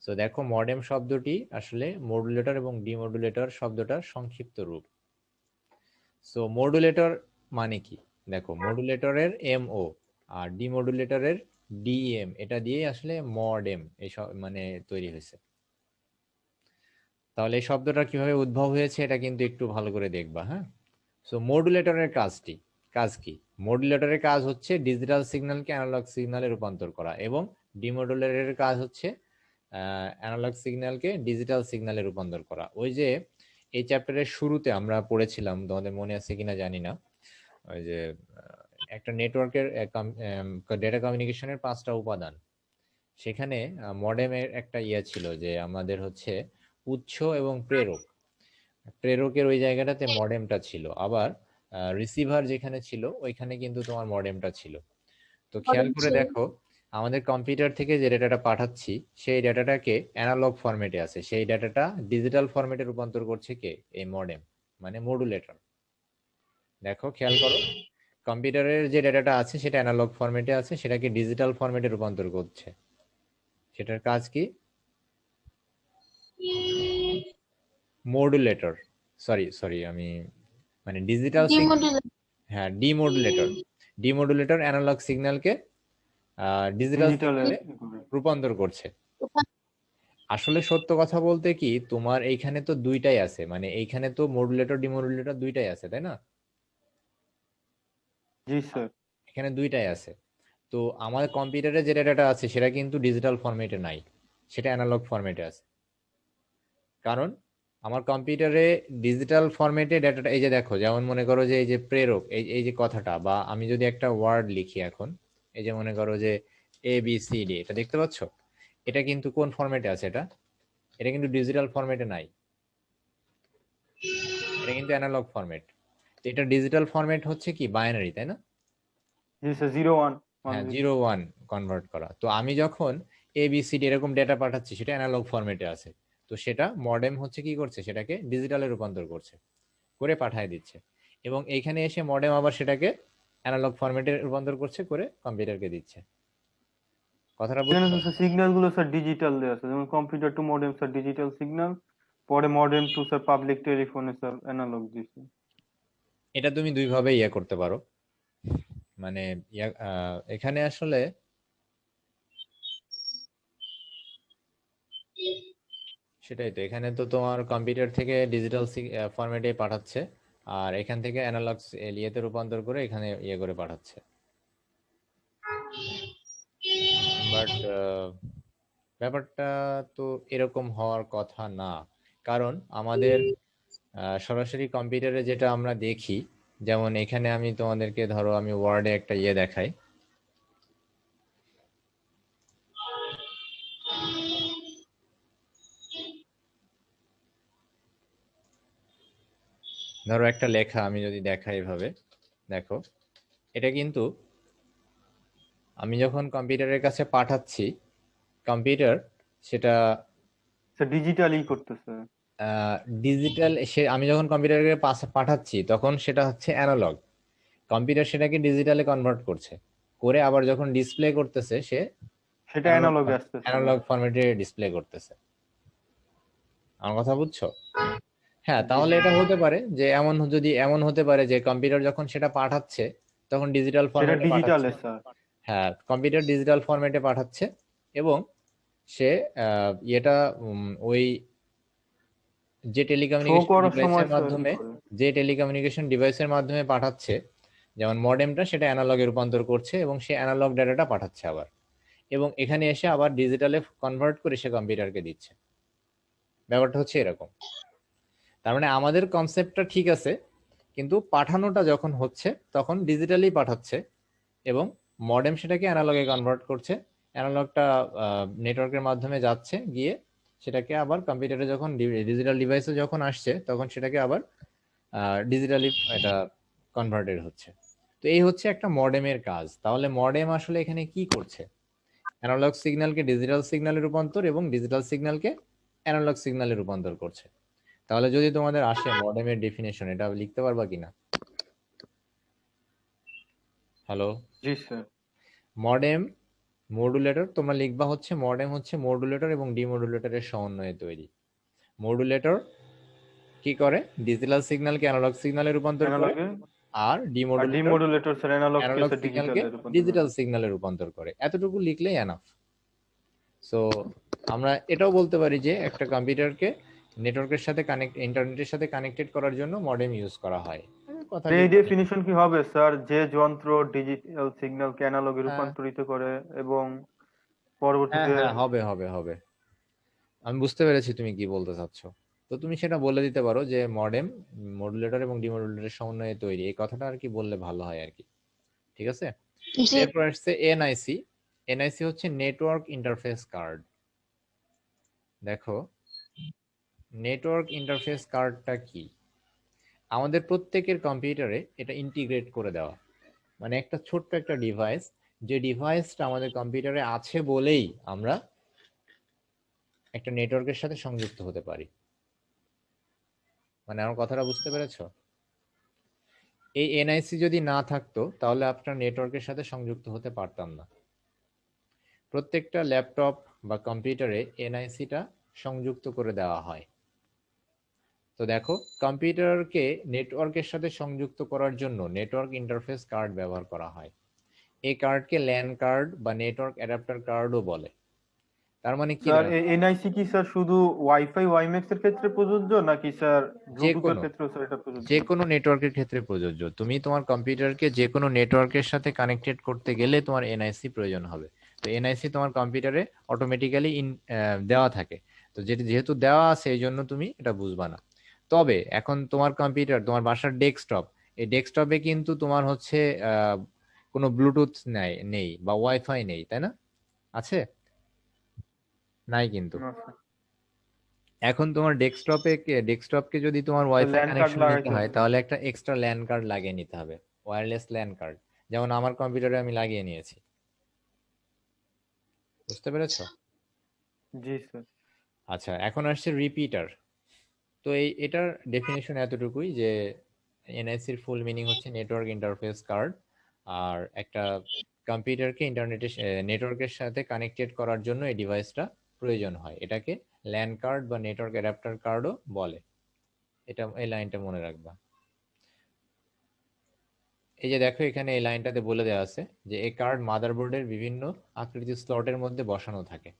সো দেখো মডেম শব্দটি আসলে মডুলেটর এবং ডিমডুলেটর শব্দটার সংক্ষিপ্ত রূপ। সো মডুলেটর মানে কি, দেখো মডুলেটরের MO আর ডিমডুলেটরের DEM, এটা দিয়ে আসলে মডেম এই মানে তৈরি হয়েছে। তাহলে এই শব্দটা কিভাবে উদ্ভব হয়েছে এটা কিন্তু একটু ভালো করে দেখবা। হ্যাঁ, সো মডুলেটরের কাজ কি? মডুলেটরের কাজ হচ্ছে ডিজিটাল সিগন্যালকে অ্যানালগ সিগন্যালে রূপান্তর করা, এবং ডিমডুলেটরের কাজ হচ্ছে অ্যানালগ সিগন্যালকে ডিজিটাল সিগন্যালে রূপান্তর করা। ওই যে এই চ্যাপ্টারের শুরুতে আমরা পড়েছিলাম, তোমাদের মনে আছে কিনা জানি না, ওই যে একটা নেটওয়ার্কের ডেটা কমিউনিকেশনের 5টা উপাদান, সেখানে মডেমের একটা ইয়ে ছিল যে আমাদের হচ্ছে উৎস এবং প্রেরক, প্রেরকের ওই জায়গাটাতে মডেমটা ছিল, আবার রিসিভার যেখানে ছিল ওইখানে কিন্তু তোমার মডেমটা ছিল। তো খেয়াল করে দেখো, আমাদের কম্পিউটার থেকে যে ডেটাটা পাঠাচ্ছি সেই ডেটাটাকে অ্যানালগ ফরম্যাটে আছে, সেই ডেটাটা ডিজিটাল ফরম্যাটে রূপান্তর করছে কে? এই মডেম, মানে মডুলেটর। দেখো খেয়াল করো, কম্পিউটারের যে ডেটাটা আছে সেটা অ্যানালগ ফরম্যাটে আছে, সেটাকে ডিজিটাল ফরম্যাটে রূপান্তর করছে, সেটার কাজ কি? মডুলেটর, সরি আমি মানে ডিজিটাল, ডিমোডুলেটর। হ্যাঁ ডিমডুলেটর অ্যানালগ সিগন্যালকে ডিজিটাল ডিজিটালে সিগন্যালে রূপান্তর করছে। আসলে সত্য কথা বলতে কি, তোমার এইখানে তো দুইটাই আছে, মানে এইখানে তো মডুলেটর ডিমডুলেটর দুইটাই আছে, তাই না? জি স্যার। এখানে দুইটাই আছে। তো আমাদের কম্পিউটারে যে ডেটাটা আছে সেটা কিন্তু ডিজিটাল ফরম্যাটে নাই, সেটা অ্যানালগ ফরম্যাটে আছে। কারণ আমার কম্পিউটারে ডিজিটাল ফরম্যাটে ডেটাটা, এই যে দেখো, যেমন মনে করো যে এই যে প্রেরক, এই যে কথাটা, বা আমি যদি একটা ওয়ার্ড লিখি এখন, এই যে মনে করো যে ABCD, এটা দেখতে পাচ্ছ, এটা কিন্তু কোন ফরম্যাটে আছে? এটা কিন্তু ডিজিটাল ফরম্যাটে নাই, এটা কিন্তু অ্যানালগ ফরম্যাট। এটা ডিজিটাল ফরম্যাট হচ্ছে কি বাইনারি, তাই না? জি স্যার, 0 1 হ্যাঁ 0 1 কনভার্ট করা। তো আমি যখন ABCD এরকম ডেটা পাঠাচ্ছি সেটা অ্যানালগ ফরম্যাটে আছে, তো সেটা মডেম হচ্ছে কি করছে, সেটাকে ডিজিটালে রূপান্তর করছে, করে পাঠিয়ে দিচ্ছে, এবং এইখানে এসে মডেম আবার সেটাকে অ্যানালগ ফরম্যাটে রূপান্তর করছে, করে কম্পিউটারকে দিচ্ছে। কথাটা এখানে বুঝছো? তো সিগন্যাল গুলো স্যার ডিজিটাল দেওয়া আছে, যেমন computer to modem sir digital signal, পরে মডেম টু স্যার পাবলিক টেলিফোনে স্যার অ্যানালগ দিছে। এটা তুমি দুই ভাবে ইয়ে করতে পারো, মানে এখানে আসলে সেটাই তো, এখানে তো তোমার কম্পিউটার থেকে ডিজিটাল ফরম্যাটে পাঠাচ্ছে, আর এখান থেকে অ্যানালগ ইয়েতে রূপান্তর করে এখানে ইয়ে করে পাঠাচ্ছে। বাট ব্যাপারটা তো এরকম হওয়ার কথা না, কারণ আমাদের সরাসরি কম্পিউটারে যেটা আমরা দেখি, যেমন এখানে আমি তোমাদেরকে ধরো আমি ওয়ার্ডে একটা ইয়ে দেখাই, ধরো একটা লেখা আমি যদি দেখাই এভাবে, দেখো এটা কিন্তু আমি যখন কম্পিউটারের কাছে পাঠাচ্ছি, কম্পিউটার সেটা স্যার ডিজিটালি করতেছে। ডিজিটাল, সে আমি যখন কম্পিউটারকে পাঠাচ্ছি তখন সেটা হচ্ছে অ্যানালগ, কম্পিউটার সেটাকে ডিজিটালে কনভার্ট করছে, করে আবার যখন ডিসপ্লে করতেছে সে সেটা অ্যানালগে আসতেছে। অ্যানালগ ফরম্যাটে ডিসপ্লে করতেছে। আমার কথা বুঝছো? হ্যাঁ, জি তাহলে স্যার। এটা হতে পারে যে যদি এমন হতে পারে যে কম্পিউটার যখন সেটা পাঠাচ্ছে তখন ডিজিটাল সেটা ফরম্যাটে পাঠাচ্ছে। ডিজিটালে স্যার। হ্যাঁ, কম্পিউটার ডিজিটাল ফরম্যাটে পাঠাচ্ছে এবং সে ইয়েটা ওই যে শো টেলিকমিউনিকেশন করার সময় ডিভাইসের স্যার ই মাধ্যমে করে। পাঠাচ্ছে, যেমন মডেমটা সেটা অ্যানালগে রূপান্তর করছে এবং সে অ্যানালগ ডাটাটা পাঠাচ্ছে আবার, এবং এখানে এসে আবার ডিজিটালে কনভার্ট করে সে কম্পিউটারকে দিচ্ছে। ব্যাপারটা হচ্ছে এরকম। তার মানে আমাদের কনসেপ্টটা ঠিক আছে, কিন্তু পাঠানোটা যখন হচ্ছে তখন ডিজিটালি পাঠাচ্ছে এবং মডেম সেটাকে অ্যানালগে কনভার্ট করছে, অ্যানালগটা নেটওয়ার্কের মাধ্যমে যাচ্ছে, গিয়ে সেটাকে আবার কম্পিউটারে যখন ডিজিটাল ডিভাইসে যখন আসছে তখন সেটাকে আবার ডিজিটালি এটা কনভার্টেড হচ্ছে। তো এই হচ্ছে একটা মডেমের কাজ। তাহলে মডেম আসলে এখানে কি করছে? অ্যানালগ সিগন্যালকে ডিজিটাল সিগন্যালে রূপান্তর এবং ডিজিটাল সিগন্যালকে অ্যানালগ সিগন্যালে রূপান্তর করছে। তাহলে যদি তোমাদের আসে মডেমের ডেফিনেশন, এটা লিখতে পারবা কিনা? হ্যালো? জি স্যার। মডেম মডুলেটর, তোমরা লিখবা হচ্ছে মডেম হচ্ছে মডুলেটর এবং ডিমডুলেটরের সমন্বয়ে তৈরি। মডুলেটর কি করে? ডিজিটাল সিগন্যালকে অ্যানালগ সিগন্যালে রূপান্তর করে, অ্যানালগে। আর আর ডিমডুলেটর ডিমোডুলেটর স্যার অ্যানালগকে অ্যানালগ স্যার সিগন্যালকে ডিজিটালে রূপান্তর করে। ডিজিটাল সিগন্যালে রূপান্তর করে। এতটুকু লিখলেই এনাফ। সো আমরা এটাও বলতে পারি যে একটা কম্পিউটারকে নেটওয়ার্কের সাথে ইন্টারনেটের সাথে কানেক্টেড করার জন্য মডেম ইউজ করা হয়। কথা এই ঠিক। ডেফিনিশন কি হবে স্যার, যে যন্ত্র ডিজিটাল সিগন্যালকে অ্যানালগে হ্যাঁ রূপান্তরিত করে এবং হ্যাঁ পরবর্তীতে। হ্যাঁ, হবে হবে হবে। আমি বুঝতে পেরেছি তুমি কি বলতে চাচ্ছ। তো তুমি সেটা বলে দিতে পারো যে মডেম মডুলেটর এবং ডিমডুলেটরের সমন্বয়ে তৈরি, এই কথাটা আর কি বললে ভালো হয় আর কি। ঠিক আছে। জি। এরপর আসছে এনআইসি। এনআইসি হচ্ছে নেটওয়ার্ক ইন্টারফেস কার্ড। দেখো নেটওয়ার্ক ইন্টারফেস কার্ডটা কি? আমাদের প্রত্যেকের কম্পিউটারে এটা ইন্টিগ্রেট করে দেওয়া, মানে একটা ছোট্ট একটা ডিভাইস, যে ডিভাইসটা আমাদের কম্পিউটারে আছে বলেই আমরা একটা নেটওয়ার্কের সাথে সংযুক্ত হতে পারি। মানে আমার কথাটা বুঝতে পেরেছো? এই এনআইসি যদি না থাকতো তাহলে আপনার নেটওয়ার্কের সাথে সংযুক্ত হতে পারতাম না। প্রত্যেকটা ল্যাপটপ বা কম্পিউটারে এনআইসিটা সংযুক্ত করে দেওয়া হয়। তো দেখো কম্পিউটারকে নেটওয়ার্কের সাথে সংযুক্ত করার জন্য নেটওয়ার্ক ইন্টারফেস কার্ড ব্যবহার করা হয়। এই কার্ডকে ল্যান কার্ড বা নেটওয়ার্ক অ্যাডাপ্টার কার্ডও বলে। তার মানে কি স্যার দাঁড়াচ্ছে? এনআইসি কি স্যার শুধু ওয়াইফাই ওয়াইম্যাক্স এর ক্ষেত্রে প্রযোজ্য, নাকি স্যার যে ব্লুটুথের কোনো ক্ষেত্রেও স্যার এটা প্রযোজ্য? যে কোনো নেটওয়ার্কের ক্ষেত্রে প্রযোজ্য। তুমি তোমার কম্পিউটারকে যে কোনো নেটওয়ার্কের সাথে কানেক্টেড করতে গেলে তোমার এনআইসি প্রয়োজন হবে। তো এনআইসি তোমার কম্পিউটারে অটোমেটিক্যালি দেওয়া থাকে। তো যেহেতু দেওয়া আছে এই জন্য তুমি এটা বুঝবা না। তবে এখন তোমার কম্পিউটার, তোমার বাসার ডেস্কটপ, এই ডেস্কটপে কিন্তু তোমার হচ্ছে কোনো ব্লুটুথ নেই বা ওয়াইফাই নেই, তাই না? আছে? নাই কিন্তু। না স্যার। এখন তোমার ডেস্কটপকে যদি তোমার ওয়াইফাই ল্যান কার্ড কানেকশন নিতে লাগাইতে হয় হবে। তাহলে একটা এক্সট্রা ল্যান কার্ড লাগিয়ে নিতে হবে, ওয়্যারলেস ল্যান কার্ড। যেমন আমার কম্পিউটারে আমি লাগিয়ে নিয়েছি। বুঝতে পেরেছো? জি স্যার। আচ্ছা, এখন আসছে রিপিটার। তো এটার ডেফিনেশন এতটুকুই যে এনআইসির ফুল মিনিং হচ্ছে নেটওয়ার্ক ইন্টারফেস কার্ড। আর একটা কম্পিউটারকে নেটওয়ার্কের সাথে কানেক্টেড করার জন্য এই ডিভাইসটা প্রয়োজন হয়, এটাকে ল্যান কার্ড বা নেটওয়ার্ক অ্যাডাপ্টার কার্ডও বলে। এটা এই লাইনটা মনে রাখবা। এই যে দেখো এখানে এই লাইনটাতে বলে দেওয়া আছে যে এই কার্ড মাদারবোর্ডের বিভিন্ন আকৃতির স্লটের মধ্যে বসানো থাকে।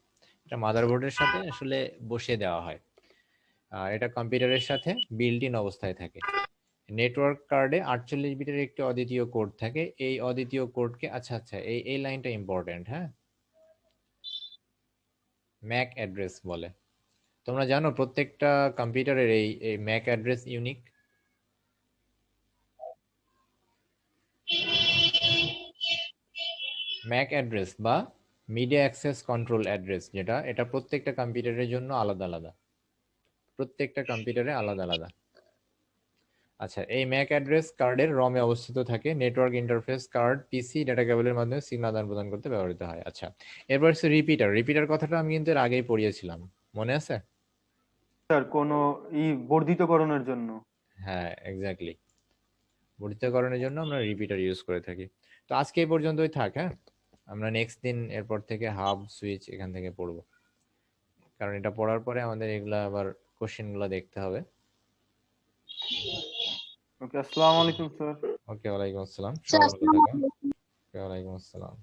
এটা মাদারবোর্ডের সাথে আসলে বসিয়ে দেওয়া হয়, আর এটা কম্পিউটারের সাথে বিল্ট ইন অবস্থায় থাকে। নেটওয়ার্ক কার্ডে 48 বিটের একটি অদ্বিতীয় কোড থাকে। এই অদ্বিতীয় কোডকে, আচ্ছা আচ্ছা, এই লাইনটা ইম্পর্টেন্ট, হ্যাঁ, ম্যাক অ্যাড্রেস বলে। তোমরা জানো প্রত্যেকটা কম্পিউটারের এই Mac address unique. Mac address বা মিডিয়া অ্যাক্সেস কন্ট্রোল অ্যাড্রেস, যেটা এটা প্রত্যেকটা কম্পিউটারের জন্য আলাদা আলাদা, প্রত্যেকটা কম্পিউটারে আলাদা আলাদা। আচ্ছা, এই ম্যাক অ্যাড্রেস কার্ডের রমে অবস্থিত থাকে। নেটওয়ার্ক ইন্টারফেস কার্ড পিসি ডেটা কেবলের মাধ্যমে সিগন্যাল আদান প্রদান করতে ব্যবহৃত হয়। আচ্ছা, এরপর হচ্ছে রিপিটার কথাটা আমি কিন্তু এর আগেই পড়িয়েছিলাম, মনে আছে? স্যার কোনো বর্ধিতকরণের জন্য। হ্যাঁ, এক্স্যাক্টলি, বর্ধিতকরণের জন্য আমরা রিপিটার ইউজ করে থাকি। তো আজকে এই পর্যন্তই থাক, হ্যাঁ, আমরা নেক্সট দিন এরপর থেকে হাব সুইচ এখান থেকে পড়বো, কারণ এটা পড়ার পরে আমাদের এগুলা আবার কোশ্চেন গুলা দেখতে হবে। ওকে, আসসালামু আলাইকুম স্যার। ওকে, ওয়ালাইকুম আসসালাম, স্যার সবাই ভালো আসসালামু থাকো। আলাইকুম। ওয়ালাইকুম আসসালাম।